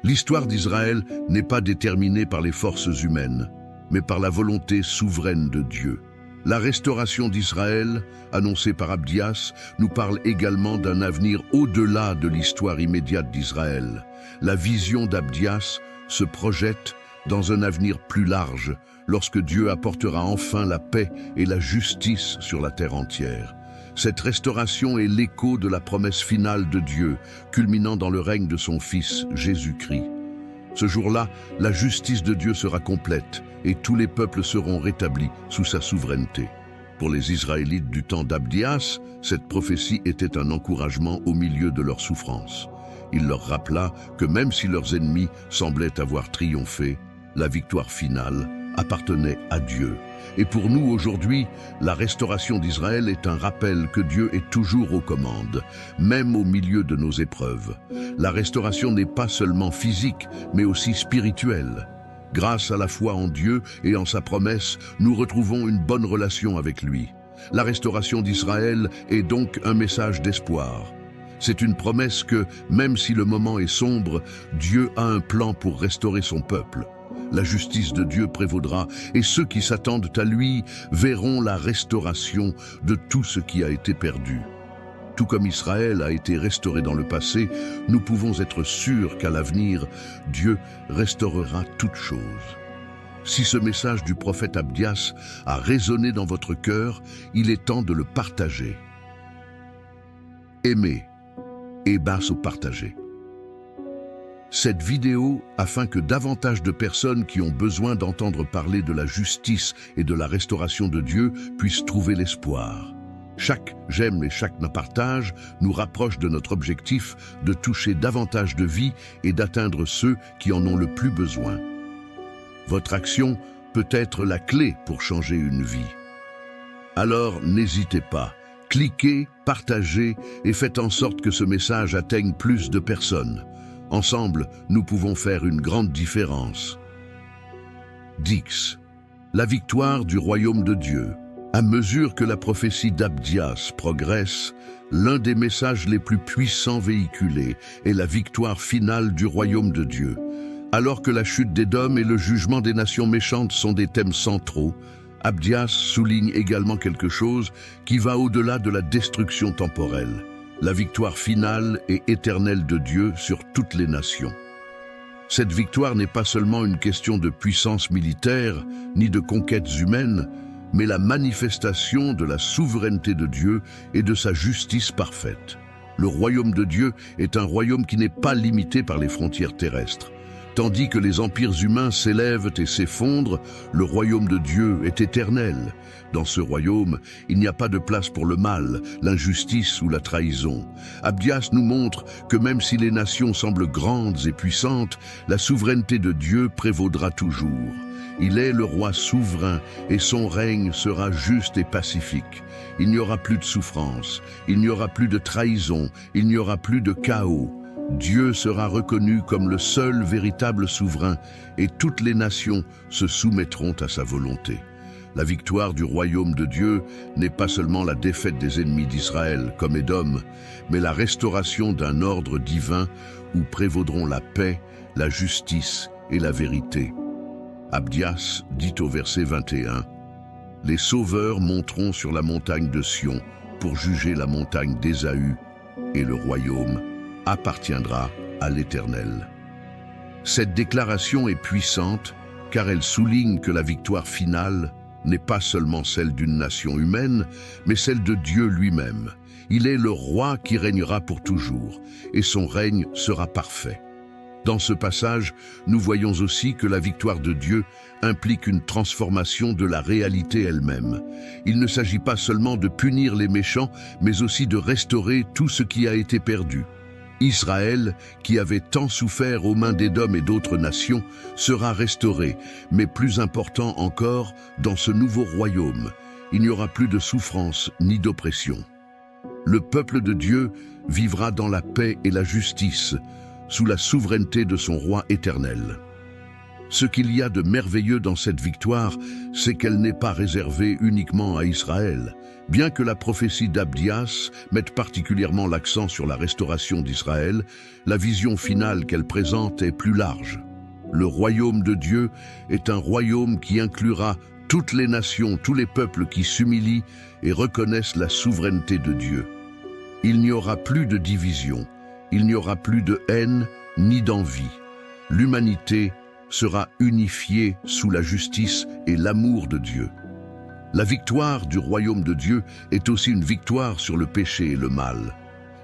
L'histoire d'Israël n'est pas déterminée par les forces humaines, mais par la volonté souveraine de Dieu. La restauration d'Israël, annoncée par Abdias, nous parle également d'un avenir au-delà de l'histoire immédiate d'Israël. La vision d'Abdias se projette dans un avenir plus large, lorsque Dieu apportera enfin la paix et la justice sur la terre entière. Cette restauration est l'écho de la promesse finale de Dieu, culminant dans le règne de son Fils, Jésus-Christ. Ce jour-là, la justice de Dieu sera complète et tous les peuples seront rétablis sous sa souveraineté. Pour les Israélites du temps d'Abdias, cette prophétie était un encouragement au milieu de leur souffrance. Il leur rappela que même si leurs ennemis semblaient avoir triomphé, la victoire finale appartenait à Dieu. Et pour nous aujourd'hui, la restauration d'Israël est un rappel que Dieu est toujours aux commandes, même au milieu de nos épreuves. La restauration n'est pas seulement physique, mais aussi spirituelle. Grâce à la foi en Dieu et en sa promesse, nous retrouvons une bonne relation avec lui. La restauration d'Israël est donc un message d'espoir. C'est une promesse que, même si le moment est sombre, Dieu a un plan pour restaurer son peuple. La justice de Dieu prévaudra et ceux qui s'attendent à lui verront la restauration de tout ce qui a été perdu. Tout comme Israël a été restauré dans le passé, nous pouvons être sûrs qu'à l'avenir, Dieu restaurera toutes choses. Si ce message du prophète Abdias a résonné dans votre cœur, il est temps de le partager. Aimez et au partager cette vidéo afin que davantage de personnes qui ont besoin d'entendre parler de la justice et de la restauration de Dieu puissent trouver l'espoir. Chaque j'aime et chaque partage nous rapproche de notre objectif de toucher davantage de vies et d'atteindre ceux qui en ont le plus besoin. Votre action peut être la clé pour changer une vie. Alors n'hésitez pas, cliquez, partagez et faites en sorte que ce message atteigne plus de personnes. Ensemble, nous pouvons faire une grande différence. Dix. La victoire du royaume de Dieu. À mesure que la prophétie d'Abdias progresse, l'un des messages les plus puissants véhiculés est la victoire finale du royaume de Dieu. Alors que la chute d'Édom et le jugement des nations méchantes sont des thèmes centraux, Abdias souligne également quelque chose qui va au-delà de la destruction temporelle. La victoire finale et éternelle de Dieu sur toutes les nations. Cette victoire n'est pas seulement une question de puissance militaire, ni de conquêtes humaines, mais la manifestation de la souveraineté de Dieu et de sa justice parfaite. Le royaume de Dieu est un royaume qui n'est pas limité par les frontières terrestres. Tandis que les empires humains s'élèvent et s'effondrent, le royaume de Dieu est éternel. Dans ce royaume, il n'y a pas de place pour le mal, l'injustice ou la trahison. Abdias nous montre que même si les nations semblent grandes et puissantes, la souveraineté de Dieu prévaudra toujours. Il est le roi souverain et son règne sera juste et pacifique. Il n'y aura plus de souffrance, il n'y aura plus de trahison, il n'y aura plus de chaos. Dieu sera reconnu comme le seul véritable souverain et toutes les nations se soumettront à sa volonté. La victoire du royaume de Dieu n'est pas seulement la défaite des ennemis d'Israël comme Édom, mais la restauration d'un ordre divin où prévaudront la paix, la justice et la vérité. Abdias dit au verset 21, « Les sauveurs monteront sur la montagne de Sion pour juger la montagne d'Ésaü et le royaume appartiendra à l'Éternel. » Cette déclaration est puissante car elle souligne que la victoire finale n'est pas seulement celle d'une nation humaine, mais celle de Dieu lui-même. Il est le roi qui régnera pour toujours, et son règne sera parfait. Dans ce passage, nous voyons aussi que la victoire de Dieu implique une transformation de la réalité elle-même. Il ne s'agit pas seulement de punir les méchants, mais aussi de restaurer tout ce qui a été perdu. Israël, qui avait tant souffert aux mains d'Édom et d'autres nations, sera restauré, mais plus important encore, dans ce nouveau royaume, il n'y aura plus de souffrance ni d'oppression. Le peuple de Dieu vivra dans la paix et la justice, sous la souveraineté de son roi éternel. Ce qu'il y a de merveilleux dans cette victoire, c'est qu'elle n'est pas réservée uniquement à Israël. Bien que la prophétie d'Abdias mette particulièrement l'accent sur la restauration d'Israël, la vision finale qu'elle présente est plus large. Le royaume de Dieu est un royaume qui inclura toutes les nations, tous les peuples qui s'humilient et reconnaissent la souveraineté de Dieu. Il n'y aura plus de division, il n'y aura plus de haine ni d'envie. L'humanité sera unifiée sous la justice et l'amour de Dieu. La victoire du royaume de Dieu est aussi une victoire sur le péché et le mal.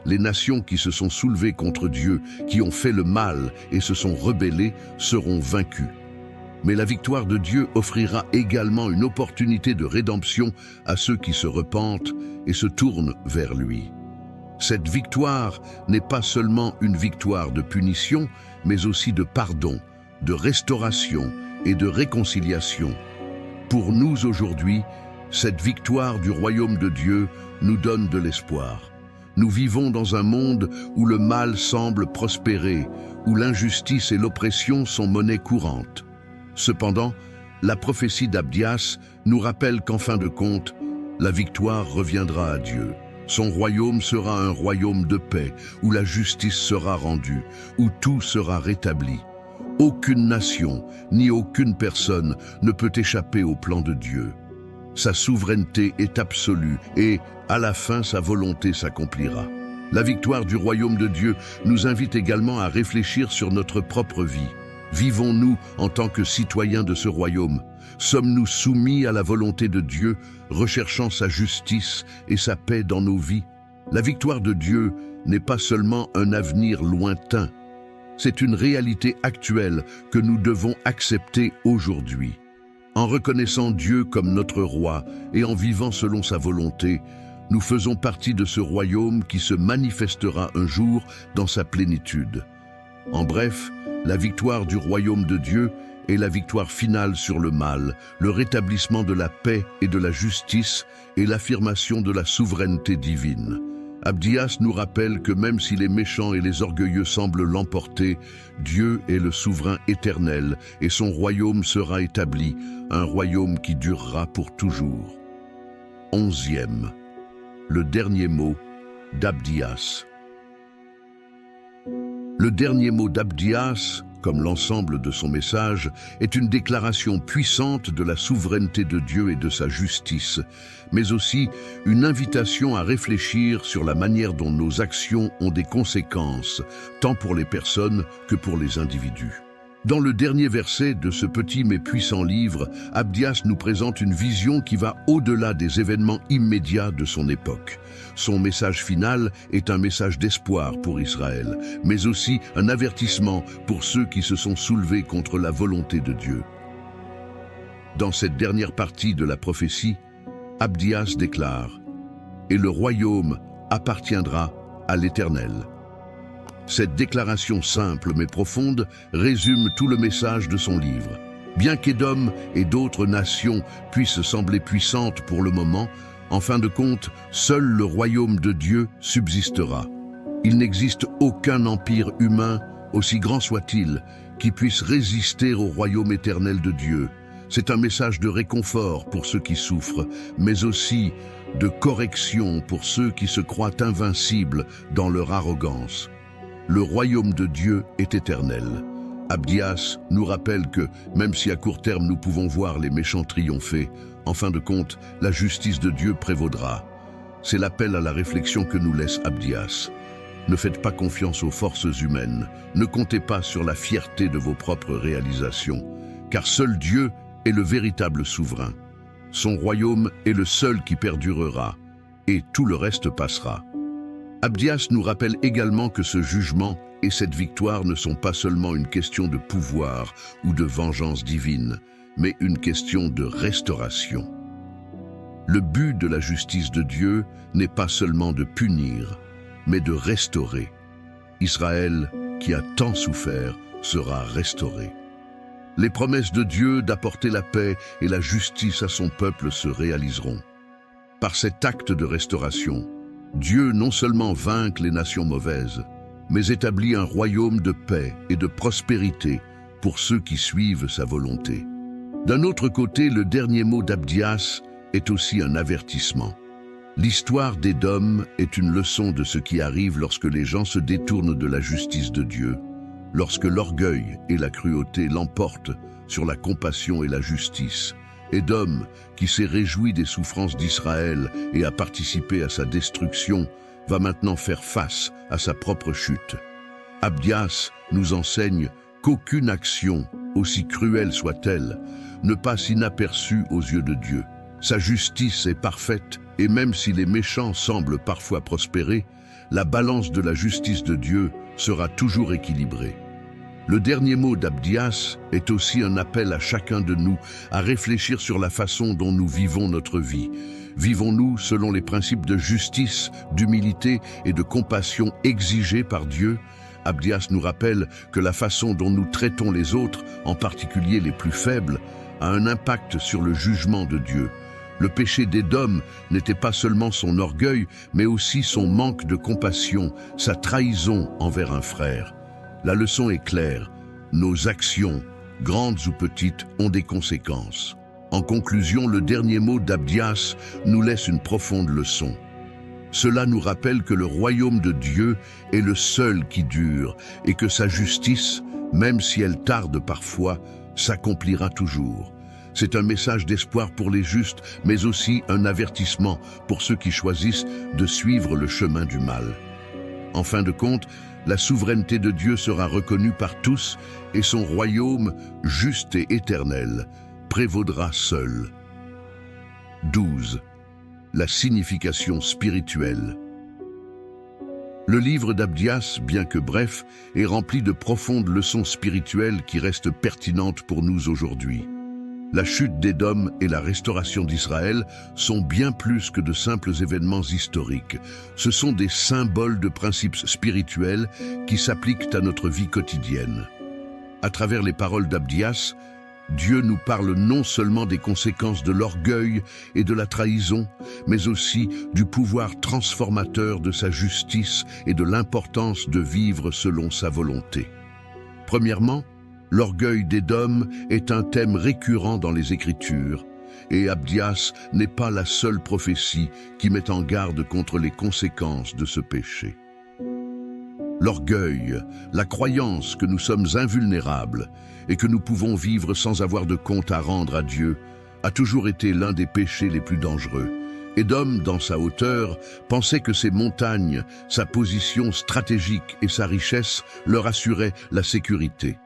Les nations qui se sont soulevées contre Dieu, qui ont fait le mal et se sont rebellées, seront vaincues. Mais la victoire de Dieu offrira également une opportunité de rédemption à ceux qui se repentent et se tournent vers lui. Cette victoire n'est pas seulement une victoire de punition, mais aussi de pardon, de restauration et de réconciliation. Pour nous aujourd'hui, cette victoire du royaume de Dieu nous donne de l'espoir. Nous vivons dans un monde où le mal semble prospérer, où l'injustice et l'oppression sont monnaie courante. Cependant, la prophétie d'Abdias nous rappelle qu'en fin de compte, la victoire reviendra à Dieu. Son royaume sera un royaume de paix, où la justice sera rendue, où tout sera rétabli. Aucune nation, ni aucune personne ne peut échapper au plan de Dieu. Sa souveraineté est absolue et, à la fin, sa volonté s'accomplira. La victoire du royaume de Dieu nous invite également à réfléchir sur notre propre vie. Vivons-nous en tant que citoyens de ce royaume? Sommes-nous soumis à la volonté de Dieu, recherchant sa justice et sa paix dans nos vies? La victoire de Dieu n'est pas seulement un avenir lointain, c'est une réalité actuelle que nous devons accepter aujourd'hui. En reconnaissant Dieu comme notre roi et en vivant selon sa volonté, nous faisons partie de ce royaume qui se manifestera un jour dans sa plénitude. En bref, la victoire du royaume de Dieu est la victoire finale sur le mal, le rétablissement de la paix et de la justice et l'affirmation de la souveraineté divine. Abdias nous rappelle que même si les méchants et les orgueilleux semblent l'emporter, Dieu est le souverain éternel et son royaume sera établi, un royaume qui durera pour toujours. 11e, le dernier mot d'Abdias. Le dernier mot d'Abdias, comme l'ensemble de son message, est une déclaration puissante de la souveraineté de Dieu et de sa justice, mais aussi une invitation à réfléchir sur la manière dont nos actions ont des conséquences, tant pour les personnes que pour les individus. Dans le dernier verset de ce petit mais puissant livre, Abdias nous présente une vision qui va au-delà des événements immédiats de son époque. Son message final est un message d'espoir pour Israël, mais aussi un avertissement pour ceux qui se sont soulevés contre la volonté de Dieu. Dans cette dernière partie de la prophétie, Abdias déclare « Et le royaume appartiendra à l'Éternel ». Cette déclaration simple mais profonde résume tout le message de son livre. Bien qu'Édom et d'autres nations puissent sembler puissantes pour le moment, en fin de compte, seul le royaume de Dieu subsistera. Il n'existe aucun empire humain, aussi grand soit-il, qui puisse résister au royaume éternel de Dieu. C'est un message de réconfort pour ceux qui souffrent, mais aussi de correction pour ceux qui se croient invincibles dans leur arrogance. Le royaume de Dieu est éternel. Abdias nous rappelle que, même si à court terme nous pouvons voir les méchants triompher, en fin de compte, la justice de Dieu prévaudra. C'est l'appel à la réflexion que nous laisse Abdias. Ne faites pas confiance aux forces humaines, ne comptez pas sur la fierté de vos propres réalisations, car seul Dieu est le véritable souverain. Son royaume est le seul qui perdurera, et tout le reste passera. Abdias nous rappelle également que ce jugement et cette victoire ne sont pas seulement une question de pouvoir ou de vengeance divine, mais une question de restauration. Le but de la justice de Dieu n'est pas seulement de punir, mais de restaurer. Israël, qui a tant souffert, sera restauré. Les promesses de Dieu d'apporter la paix et la justice à son peuple se réaliseront. Par cet acte de restauration, Dieu non seulement vainc les nations mauvaises, mais établit un royaume de paix et de prospérité pour ceux qui suivent sa volonté. D'un autre côté, le dernier mot d'Abdias est aussi un avertissement. L'histoire d'Édom est une leçon de ce qui arrive lorsque les gens se détournent de la justice de Dieu, lorsque l'orgueil et la cruauté l'emportent sur la compassion et la justice. Édom, qui s'est réjoui des souffrances d'Israël et a participé à sa destruction, va maintenant faire face à sa propre chute. Abdias nous enseigne qu'aucune action, aussi cruelle soit-elle, ne passe inaperçue aux yeux de Dieu. Sa justice est parfaite, et même si les méchants semblent parfois prospérer, la balance de la justice de Dieu sera toujours équilibrée. Le dernier mot d'Abdias est aussi un appel à chacun de nous à réfléchir sur la façon dont nous vivons notre vie. Vivons-nous selon les principes de justice, d'humilité et de compassion exigés par Dieu? Abdias nous rappelle que la façon dont nous traitons les autres, en particulier les plus faibles, a un impact sur le jugement de Dieu. Le péché d'Édom n'était pas seulement son orgueil, mais aussi son manque de compassion, sa trahison envers un frère. La leçon est claire, nos actions, grandes ou petites, ont des conséquences. En conclusion, le dernier mot d'Abdias nous laisse une profonde leçon. Cela nous rappelle que le royaume de Dieu est le seul qui dure et que sa justice, même si elle tarde parfois, s'accomplira toujours. C'est un message d'espoir pour les justes, mais aussi un avertissement pour ceux qui choisissent de suivre le chemin du mal. En fin de compte, la souveraineté de Dieu sera reconnue par tous et son royaume, juste et éternel, prévaudra seul. 12. La signification spirituelle. Le livre d'Abdias, bien que bref, est rempli de profondes leçons spirituelles qui restent pertinentes pour nous aujourd'hui. La chute d'Édom et la restauration d'Israël sont bien plus que de simples événements historiques. Ce sont des symboles de principes spirituels qui s'appliquent à notre vie quotidienne. À travers les paroles d'Abdias, Dieu nous parle non seulement des conséquences de l'orgueil et de la trahison, mais aussi du pouvoir transformateur de sa justice et de l'importance de vivre selon sa volonté. Premièrement, l'orgueil d'Édom est un thème récurrent dans les Écritures, et Abdias n'est pas la seule prophétie qui met en garde contre les conséquences de ce péché. L'orgueil, la croyance que nous sommes invulnérables et que nous pouvons vivre sans avoir de compte à rendre à Dieu, a toujours été l'un des péchés les plus dangereux. Édom, dans sa hauteur, pensait que ses montagnes, sa position stratégique et sa richesse leur assuraient la sécurité.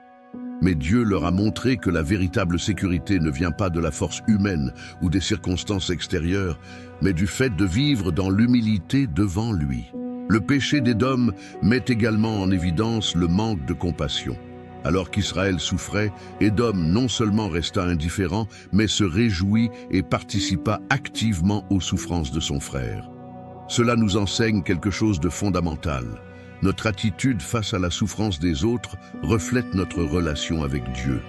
Mais Dieu leur a montré que la véritable sécurité ne vient pas de la force humaine ou des circonstances extérieures, mais du fait de vivre dans l'humilité devant lui. Le péché d'Édom met également en évidence le manque de compassion. Alors qu'Israël souffrait, Édom non seulement resta indifférent, mais se réjouit et participa activement aux souffrances de son frère. Cela nous enseigne quelque chose de fondamental. Notre attitude face à la souffrance des autres reflète notre relation avec Dieu.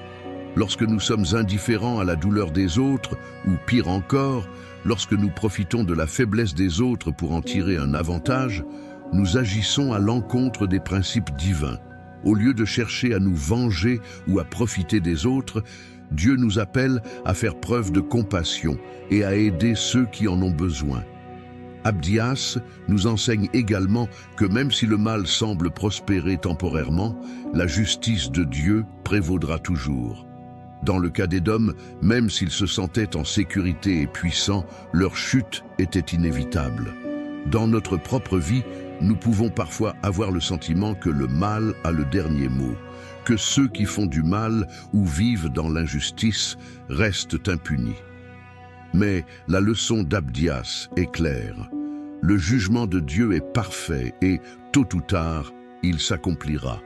Lorsque nous sommes indifférents à la douleur des autres, ou pire encore, lorsque nous profitons de la faiblesse des autres pour en tirer un avantage, nous agissons à l'encontre des principes divins. Au lieu de chercher à nous venger ou à profiter des autres, Dieu nous appelle à faire preuve de compassion et à aider ceux qui en ont besoin. Abdias nous enseigne également que même si le mal semble prospérer temporairement, la justice de Dieu prévaudra toujours. Dans le cas d'Édom, même s'ils se sentaient en sécurité et puissants, leur chute était inévitable. Dans notre propre vie, nous pouvons parfois avoir le sentiment que le mal a le dernier mot, que ceux qui font du mal ou vivent dans l'injustice restent impunis. Mais la leçon d'Abdias est claire. Le jugement de Dieu est parfait et, tôt ou tard, il s'accomplira.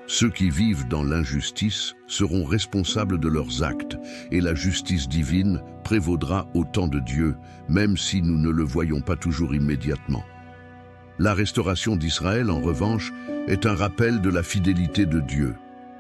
Ceux qui vivent dans l'injustice seront responsables de leurs actes et la justice divine prévaudra au temps de Dieu, même si nous ne le voyons pas toujours immédiatement. La restauration d'Israël, en revanche, est un rappel de la fidélité de Dieu.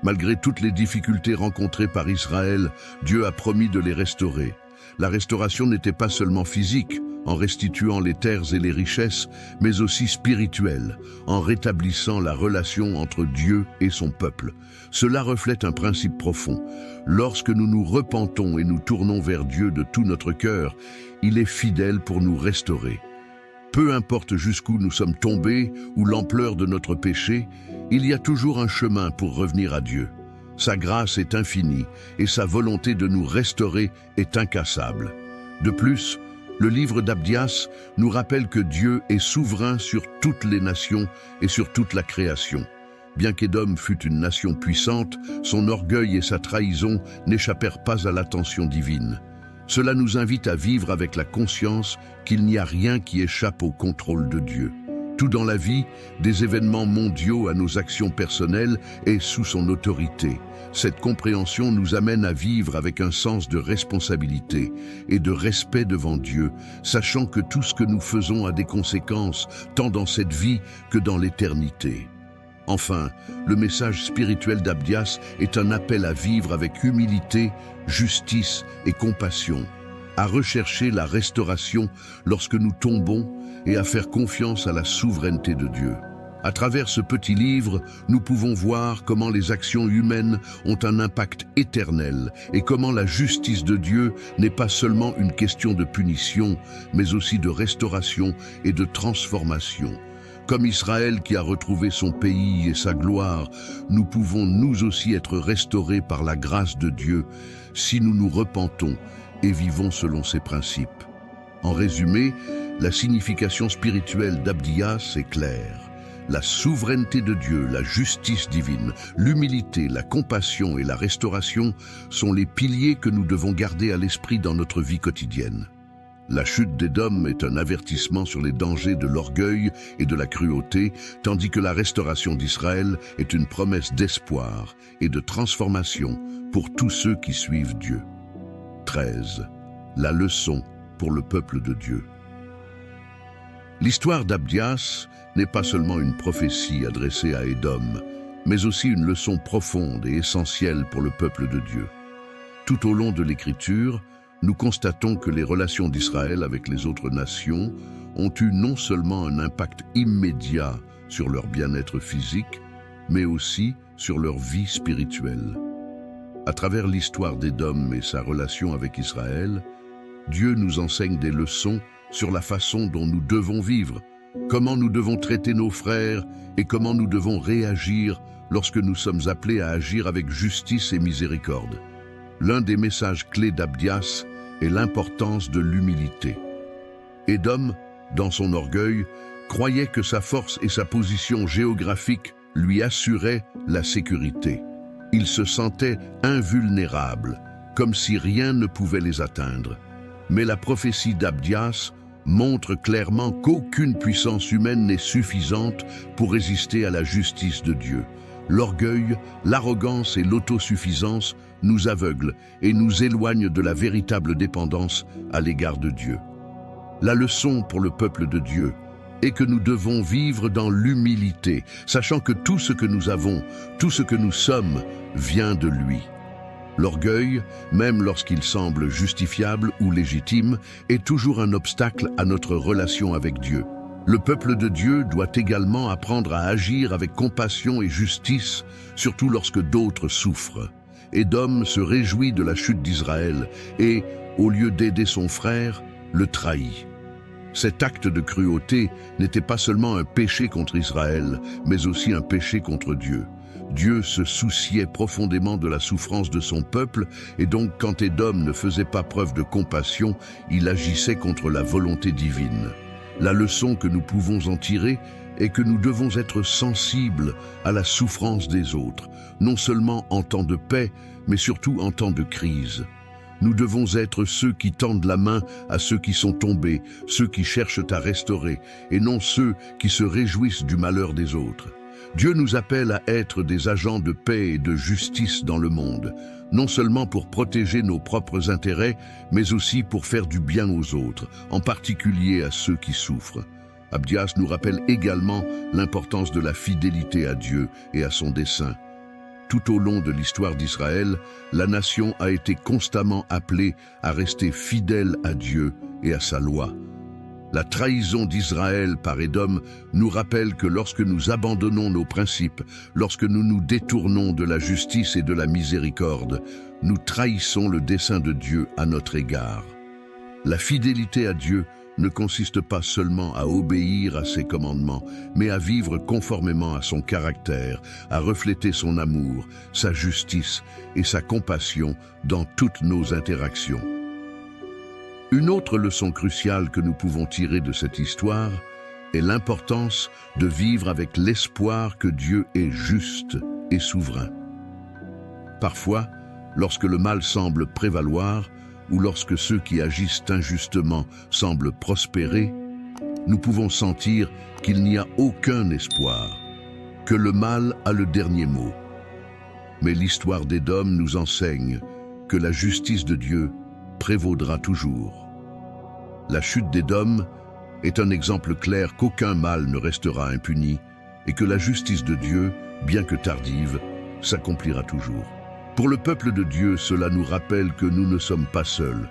Malgré toutes les difficultés rencontrées par Israël, Dieu a promis de les restaurer. La restauration n'était pas seulement physique, en restituant les terres et les richesses, mais aussi spirituelle, en rétablissant la relation entre Dieu et son peuple. Cela reflète un principe profond. Lorsque nous nous repentons et nous tournons vers Dieu de tout notre cœur, il est fidèle pour nous restaurer. Peu importe jusqu'où nous sommes tombés ou l'ampleur de notre péché, il y a toujours un chemin pour revenir à Dieu. Sa grâce est infinie et sa volonté de nous restaurer est incassable. De plus, le livre d'Abdias nous rappelle que Dieu est souverain sur toutes les nations et sur toute la création. Bien qu'Édom fût une nation puissante, son orgueil et sa trahison n'échappèrent pas à l'attention divine. Cela nous invite à vivre avec la conscience qu'il n'y a rien qui échappe au contrôle de Dieu. Tout dans la vie, des événements mondiaux à nos actions personnelles est sous son autorité. Cette compréhension nous amène à vivre avec un sens de responsabilité et de respect devant Dieu, sachant que tout ce que nous faisons a des conséquences, tant dans cette vie que dans l'éternité. Enfin, le message spirituel d'Abdias est un appel à vivre avec humilité, justice et compassion, à rechercher la restauration lorsque nous tombons et à faire confiance à la souveraineté de Dieu. À travers ce petit livre, nous pouvons voir comment les actions humaines ont un impact éternel et comment la justice de Dieu n'est pas seulement une question de punition, mais aussi de restauration et de transformation. Comme Israël qui a retrouvé son pays et sa gloire, nous pouvons nous aussi être restaurés par la grâce de Dieu si nous nous repentons et vivons selon ses principes. En résumé, la signification spirituelle d'Abdias est claire. La souveraineté de Dieu, la justice divine, l'humilité, la compassion et la restauration sont les piliers que nous devons garder à l'esprit dans notre vie quotidienne. La chute d'Édom est un avertissement sur les dangers de l'orgueil et de la cruauté, tandis que la restauration d'Israël est une promesse d'espoir et de transformation pour tous ceux qui suivent Dieu. 13. La leçon pour le peuple de Dieu. L'histoire d'Abdias n'est pas seulement une prophétie adressée à Édom, mais aussi une leçon profonde et essentielle pour le peuple de Dieu. Tout au long de l'Écriture, nous constatons que les relations d'Israël avec les autres nations ont eu non seulement un impact immédiat sur leur bien-être physique, mais aussi sur leur vie spirituelle. À travers l'histoire d'Édom et sa relation avec Israël, Dieu nous enseigne des leçons sur la façon dont nous devons vivre, comment nous devons traiter nos frères et comment nous devons réagir lorsque nous sommes appelés à agir avec justice et miséricorde. L'un des messages clés d'Abdias est l'importance de l'humilité. Édom, dans son orgueil, croyait que sa force et sa position géographique lui assuraient la sécurité. Il se sentait invulnérable, comme si rien ne pouvait les atteindre. Mais la prophétie d'Abdias montre clairement qu'aucune puissance humaine n'est suffisante pour résister à la justice de Dieu. L'orgueil, l'arrogance et l'autosuffisance nous aveuglent et nous éloignent de la véritable dépendance à l'égard de Dieu. La leçon pour le peuple de Dieu est que nous devons vivre dans l'humilité, sachant que tout ce que nous avons, tout ce que nous sommes, vient de lui. L'orgueil, même lorsqu'il semble justifiable ou légitime, est toujours un obstacle à notre relation avec Dieu. Le peuple de Dieu doit également apprendre à agir avec compassion et justice, surtout lorsque d'autres souffrent. Édom se réjouit de la chute d'Israël et, au lieu d'aider son frère, le trahit. Cet acte de cruauté n'était pas seulement un péché contre Israël, mais aussi un péché contre Dieu. Dieu se souciait profondément de la souffrance de son peuple, et donc quand Édom ne faisait pas preuve de compassion, il agissait contre la volonté divine. La leçon que nous pouvons en tirer est que nous devons être sensibles à la souffrance des autres, non seulement en temps de paix, mais surtout en temps de crise. Nous devons être ceux qui tendent la main à ceux qui sont tombés, ceux qui cherchent à restaurer, et non ceux qui se réjouissent du malheur des autres. Dieu nous appelle à être des agents de paix et de justice dans le monde, non seulement pour protéger nos propres intérêts, mais aussi pour faire du bien aux autres, en particulier à ceux qui souffrent. Abdias nous rappelle également l'importance de la fidélité à Dieu et à son dessein. Tout au long de l'histoire d'Israël, la nation a été constamment appelée à rester fidèle à Dieu et à sa loi. La trahison d'Israël par Édom nous rappelle que lorsque nous abandonnons nos principes, lorsque nous nous détournons de la justice et de la miséricorde, nous trahissons le dessein de Dieu à notre égard. La fidélité à Dieu ne consiste pas seulement à obéir à ses commandements, mais à vivre conformément à son caractère, à refléter son amour, sa justice et sa compassion dans toutes nos interactions. Une autre leçon cruciale que nous pouvons tirer de cette histoire est l'importance de vivre avec l'espoir que Dieu est juste et souverain. Parfois, lorsque le mal semble prévaloir, ou lorsque ceux qui agissent injustement semblent prospérer, nous pouvons sentir qu'il n'y a aucun espoir, que le mal a le dernier mot. Mais l'histoire d'Édom nous enseigne que la justice de Dieu prévaudra toujours. La chute d'Édom est un exemple clair qu'aucun mal ne restera impuni et que la justice de Dieu, bien que tardive, s'accomplira toujours. Pour le peuple de Dieu, cela nous rappelle que nous ne sommes pas seuls.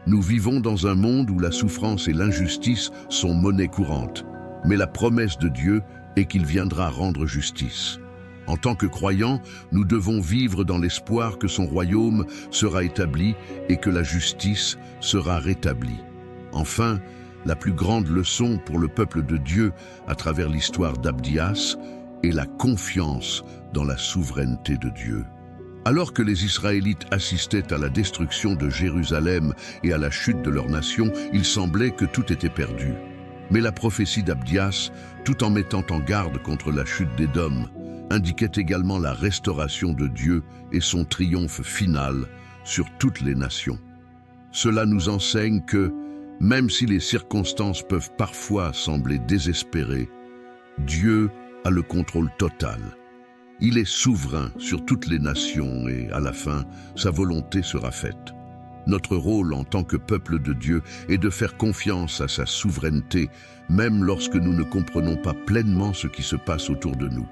Nous vivons dans un monde où la souffrance et l'injustice sont monnaie courante, mais la promesse de Dieu est qu'il viendra rendre justice. En tant que croyants, nous devons vivre dans l'espoir que son royaume sera établi et que la justice sera rétablie. Enfin, la plus grande leçon pour le peuple de Dieu à travers l'histoire d'Abdias est la confiance dans la souveraineté de Dieu. Alors que les Israélites assistaient à la destruction de Jérusalem et à la chute de leur nation, il semblait que tout était perdu. Mais la prophétie d'Abdias, tout en mettant en garde contre la chute d'Édom, indiquait également la restauration de Dieu et son triomphe final sur toutes les nations. Cela nous enseigne que, même si les circonstances peuvent parfois sembler désespérées, Dieu a le contrôle total. Il est souverain sur toutes les nations et, à la fin, sa volonté sera faite. Notre rôle en tant que peuple de Dieu est de faire confiance à sa souveraineté, même lorsque nous ne comprenons pas pleinement ce qui se passe autour de nous.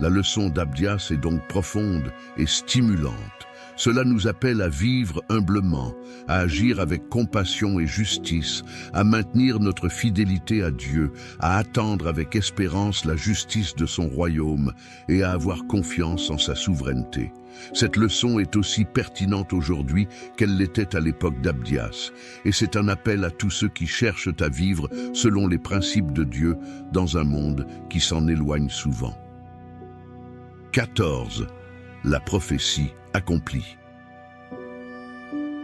La leçon d'Abdias est donc profonde et stimulante. Cela nous appelle à vivre humblement, à agir avec compassion et justice, à maintenir notre fidélité à Dieu, à attendre avec espérance la justice de son royaume et à avoir confiance en sa souveraineté. Cette leçon est aussi pertinente aujourd'hui qu'elle l'était à l'époque d'Abdias, et c'est un appel à tous ceux qui cherchent à vivre selon les principes de Dieu dans un monde qui s'en éloigne souvent. 14. La prophétie accomplie.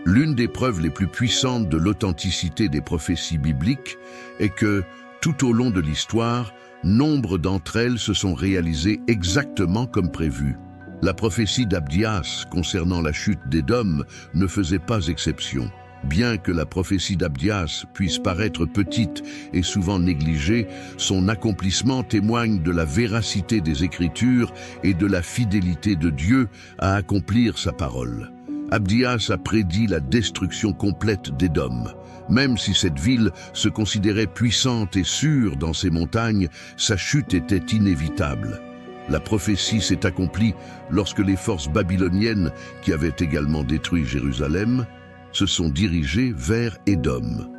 L'une des preuves les plus puissantes de l'authenticité des prophéties bibliques est que, tout au long de l'histoire, nombre d'entre elles se sont réalisées exactement comme prévu. La prophétie d'Abdias concernant la chute d'Édom ne faisait pas exception. Bien que la prophétie d'Abdias puisse paraître petite et souvent négligée, son accomplissement témoigne de la véracité des Écritures et de la fidélité de Dieu à accomplir sa parole. Abdias a prédit la destruction complète d'Édom. Même si cette ville se considérait puissante et sûre dans ses montagnes, sa chute était inévitable. La prophétie s'est accomplie lorsque les forces babyloniennes, qui avaient également détruit Jérusalem, se sont dirigées vers Édom.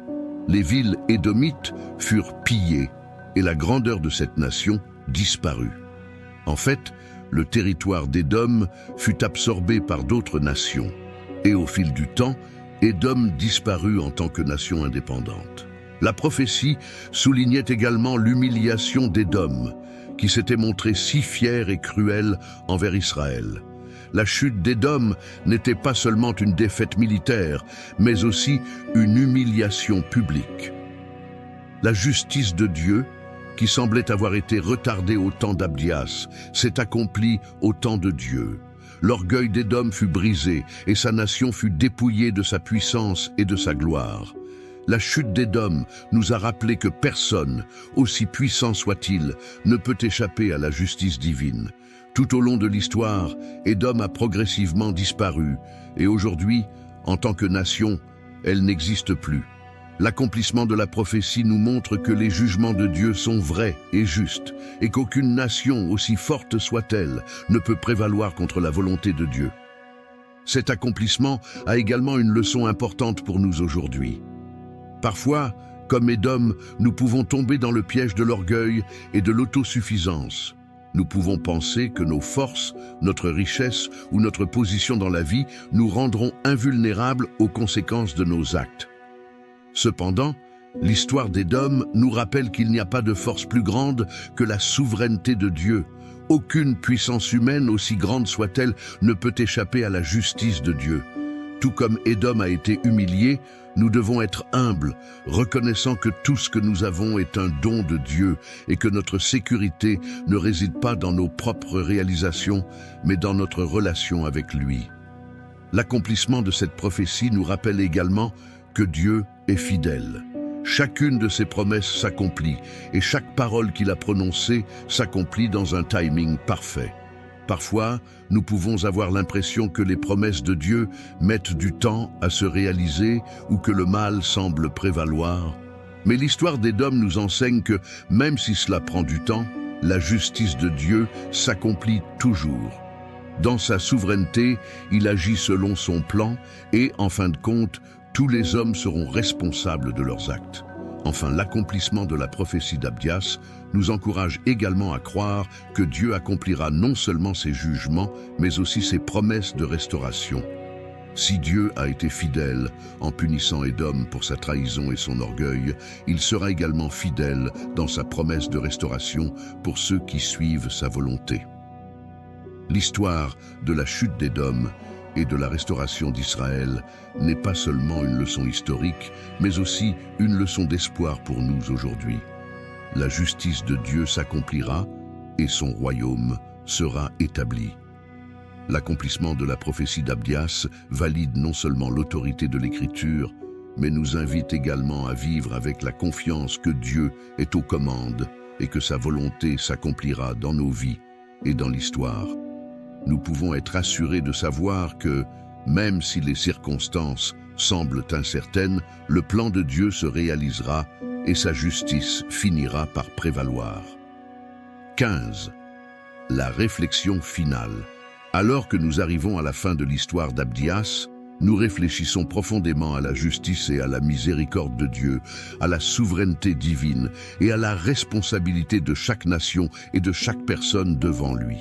Les villes édomites furent pillées et la grandeur de cette nation disparut. En fait, le territoire d'Édom fut absorbé par d'autres nations. Et au fil du temps, Édom disparut en tant que nation indépendante. La prophétie soulignait également l'humiliation d'Édom, qui s'était montré si fier et cruel envers Israël. La chute d'Édom n'était pas seulement une défaite militaire, mais aussi une humiliation publique. La justice de Dieu, qui semblait avoir été retardée au temps d'Abdias, s'est accomplie au temps de Dieu. L'orgueil d'Édom fut brisé et sa nation fut dépouillée de sa puissance et de sa gloire. La chute d'Édom nous a rappelé que personne, aussi puissant soit-il, ne peut échapper à la justice divine. Tout au long de l'histoire, Édom a progressivement disparu et aujourd'hui, en tant que nation, elle n'existe plus. L'accomplissement de la prophétie nous montre que les jugements de Dieu sont vrais et justes et qu'aucune nation, aussi forte soit-elle, ne peut prévaloir contre la volonté de Dieu. Cet accomplissement a également une leçon importante pour nous aujourd'hui. Parfois, comme Édom, nous pouvons tomber dans le piège de l'orgueil et de l'autosuffisance. Nous pouvons penser que nos forces, notre richesse ou notre position dans la vie nous rendront invulnérables aux conséquences de nos actes. Cependant, l'histoire d'Édom nous rappelle qu'il n'y a pas de force plus grande que la souveraineté de Dieu. Aucune puissance humaine, aussi grande soit-elle, ne peut échapper à la justice de Dieu. Tout comme Édom a été humilié, nous devons être humbles, reconnaissant que tout ce que nous avons est un don de Dieu et que notre sécurité ne réside pas dans nos propres réalisations, mais dans notre relation avec lui. L'accomplissement de cette prophétie nous rappelle également que Dieu est fidèle. Chacune de ses promesses s'accomplit, et chaque parole qu'il a prononcée s'accomplit dans un timing parfait. Parfois, nous pouvons avoir l'impression que les promesses de Dieu mettent du temps à se réaliser ou que le mal semble prévaloir. Mais l'histoire d'Édom nous enseigne que, même si cela prend du temps, la justice de Dieu s'accomplit toujours. Dans sa souveraineté, il agit selon son plan et, en fin de compte, tous les hommes seront responsables de leurs actes. Enfin, l'accomplissement de la prophétie d'Abdias nous encourage également à croire que Dieu accomplira non seulement ses jugements, mais aussi ses promesses de restauration. Si Dieu a été fidèle en punissant Édom pour sa trahison et son orgueil, il sera également fidèle dans sa promesse de restauration pour ceux qui suivent sa volonté. L'histoire de la chute d'Édom et de la restauration d'Israël n'est pas seulement une leçon historique, mais aussi une leçon d'espoir pour nous aujourd'hui. La justice de Dieu s'accomplira et son royaume sera établi. L'accomplissement de la prophétie d'Abdias valide non seulement l'autorité de l'Écriture, mais nous invite également à vivre avec la confiance que Dieu est aux commandes et que sa volonté s'accomplira dans nos vies et dans l'histoire. Nous pouvons être assurés de savoir que, même si les circonstances semblent incertaines, le plan de Dieu se réalisera et sa justice finira par prévaloir. 15. La réflexion finale. Alors que nous arrivons à la fin de l'histoire d'Abdias, nous réfléchissons profondément à la justice et à la miséricorde de Dieu, à la souveraineté divine et à la responsabilité de chaque nation et de chaque personne devant lui.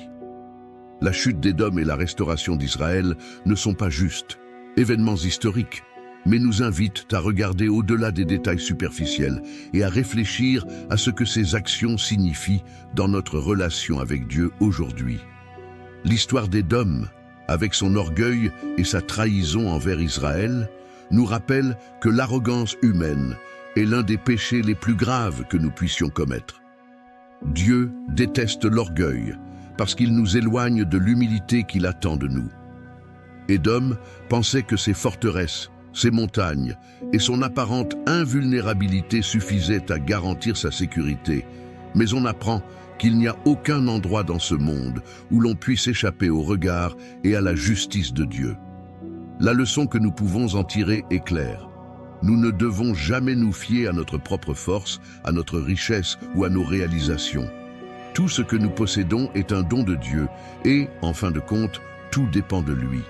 La chute d'Édom et la restauration d'Israël ne sont pas juste événements historiques, mais nous invitent à regarder au-delà des détails superficiels et à réfléchir à ce que ces actions signifient dans notre relation avec Dieu aujourd'hui. L'histoire d'Édom, avec son orgueil et sa trahison envers Israël, nous rappelle que l'arrogance humaine est l'un des péchés les plus graves que nous puissions commettre. Dieu déteste l'orgueil parce qu'il nous éloigne de l'humilité qu'il attend de nous. Édom pensait que ses forteresses, ses montagnes et son apparente invulnérabilité suffisaient à garantir sa sécurité, mais on apprend qu'il n'y a aucun endroit dans ce monde où l'on puisse échapper au regard et à la justice de Dieu. La leçon que nous pouvons en tirer est claire. Nous ne devons jamais nous fier à notre propre force, à notre richesse ou à nos réalisations. Tout ce que nous possédons est un don de Dieu et, en fin de compte, tout dépend de lui.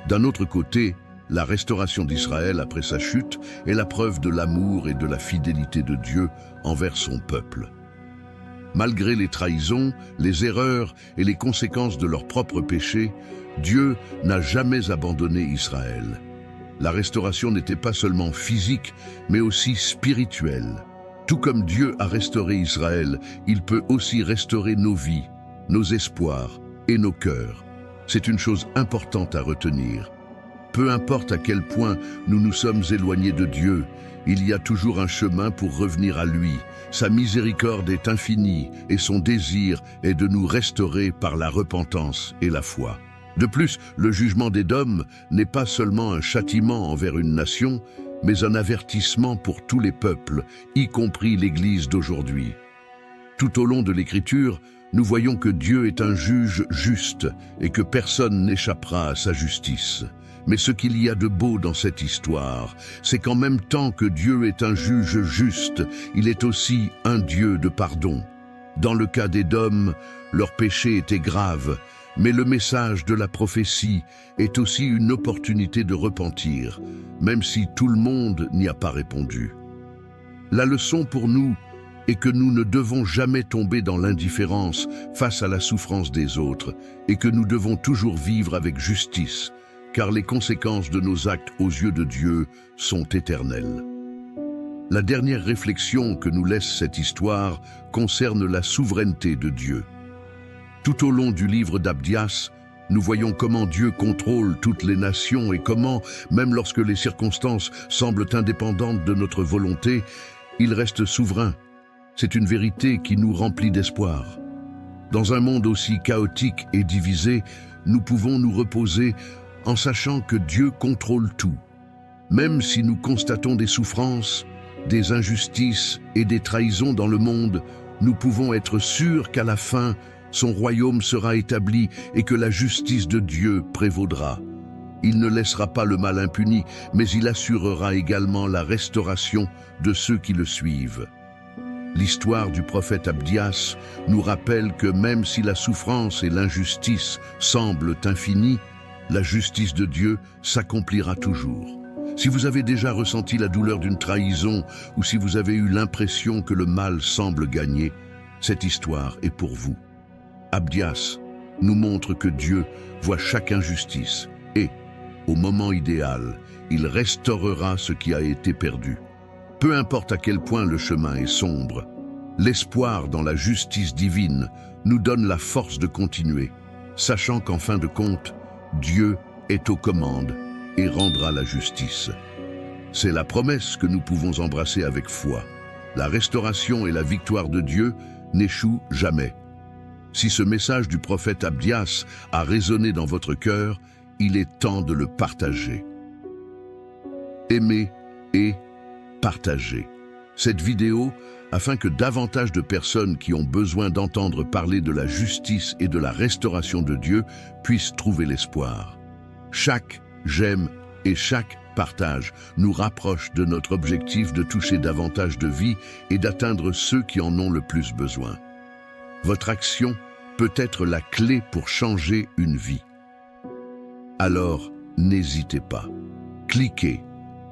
D'un autre côté, la restauration d'Israël après sa chute est la preuve de l'amour et de la fidélité de Dieu envers son peuple. Malgré les trahisons, les erreurs et les conséquences de leurs propres péchés, Dieu n'a jamais abandonné Israël. La restauration n'était pas seulement physique, mais aussi spirituelle. Tout comme Dieu a restauré Israël, il peut aussi restaurer nos vies, nos espoirs et nos cœurs. C'est une chose importante à retenir. Peu importe à quel point nous nous sommes éloignés de Dieu, il y a toujours un chemin pour revenir à lui. Sa miséricorde est infinie et son désir est de nous restaurer par la repentance et la foi. De plus, le jugement d'Édom n'est pas seulement un châtiment envers une nation, mais un avertissement pour tous les peuples, y compris l'Église d'aujourd'hui. Tout au long de l'Écriture, nous voyons que Dieu est un juge juste et que personne n'échappera à sa justice. Mais ce qu'il y a de beau dans cette histoire, c'est qu'en même temps que Dieu est un juge juste, il est aussi un Dieu de pardon. Dans le cas d'Édom, leur péché était grave, mais le message de la prophétie est aussi une opportunité de repentir, même si tout le monde n'y a pas répondu. La leçon pour nous est que nous ne devons jamais tomber dans l'indifférence face à la souffrance des autres et que nous devons toujours vivre avec justice, car les conséquences de nos actes aux yeux de Dieu sont éternelles. La dernière réflexion que nous laisse cette histoire concerne la souveraineté de Dieu. Tout au long du livre d'Abdias, nous voyons comment Dieu contrôle toutes les nations et comment, même lorsque les circonstances semblent indépendantes de notre volonté, il reste souverain. C'est une vérité qui nous remplit d'espoir. Dans un monde aussi chaotique et divisé, nous pouvons nous reposer en sachant que Dieu contrôle tout. Même si nous constatons des souffrances, des injustices et des trahisons dans le monde, nous pouvons être sûrs qu'à la fin, son royaume sera établi et que la justice de Dieu prévaudra. Il ne laissera pas le mal impuni, mais il assurera également la restauration de ceux qui le suivent. L'histoire du prophète Abdias nous rappelle que même si la souffrance et l'injustice semblent infinies, la justice de Dieu s'accomplira toujours. Si vous avez déjà ressenti la douleur d'une trahison ou si vous avez eu l'impression que le mal semble gagner, cette histoire est pour vous. Abdias nous montre que Dieu voit chaque injustice et, au moment idéal, il restaurera ce qui a été perdu. Peu importe à quel point le chemin est sombre, l'espoir dans la justice divine nous donne la force de continuer, sachant qu'en fin de compte, Dieu est aux commandes et rendra la justice. C'est la promesse que nous pouvons embrasser avec foi. La restauration et la victoire de Dieu n'échouent jamais. Si ce message du prophète Abdias a résonné dans votre cœur, il est temps de le partager. Aimez et partagez cette vidéo afin que davantage de personnes qui ont besoin d'entendre parler de la justice et de la restauration de Dieu puissent trouver l'espoir. Chaque j'aime et chaque partage nous rapproche de notre objectif de toucher davantage de vies et d'atteindre ceux qui en ont le plus besoin. Votre action peut être la clé pour changer une vie. Alors, n'hésitez pas. Cliquez,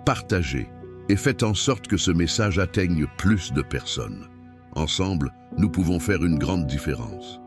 partagez et faites en sorte que ce message atteigne plus de personnes. Ensemble, nous pouvons faire une grande différence.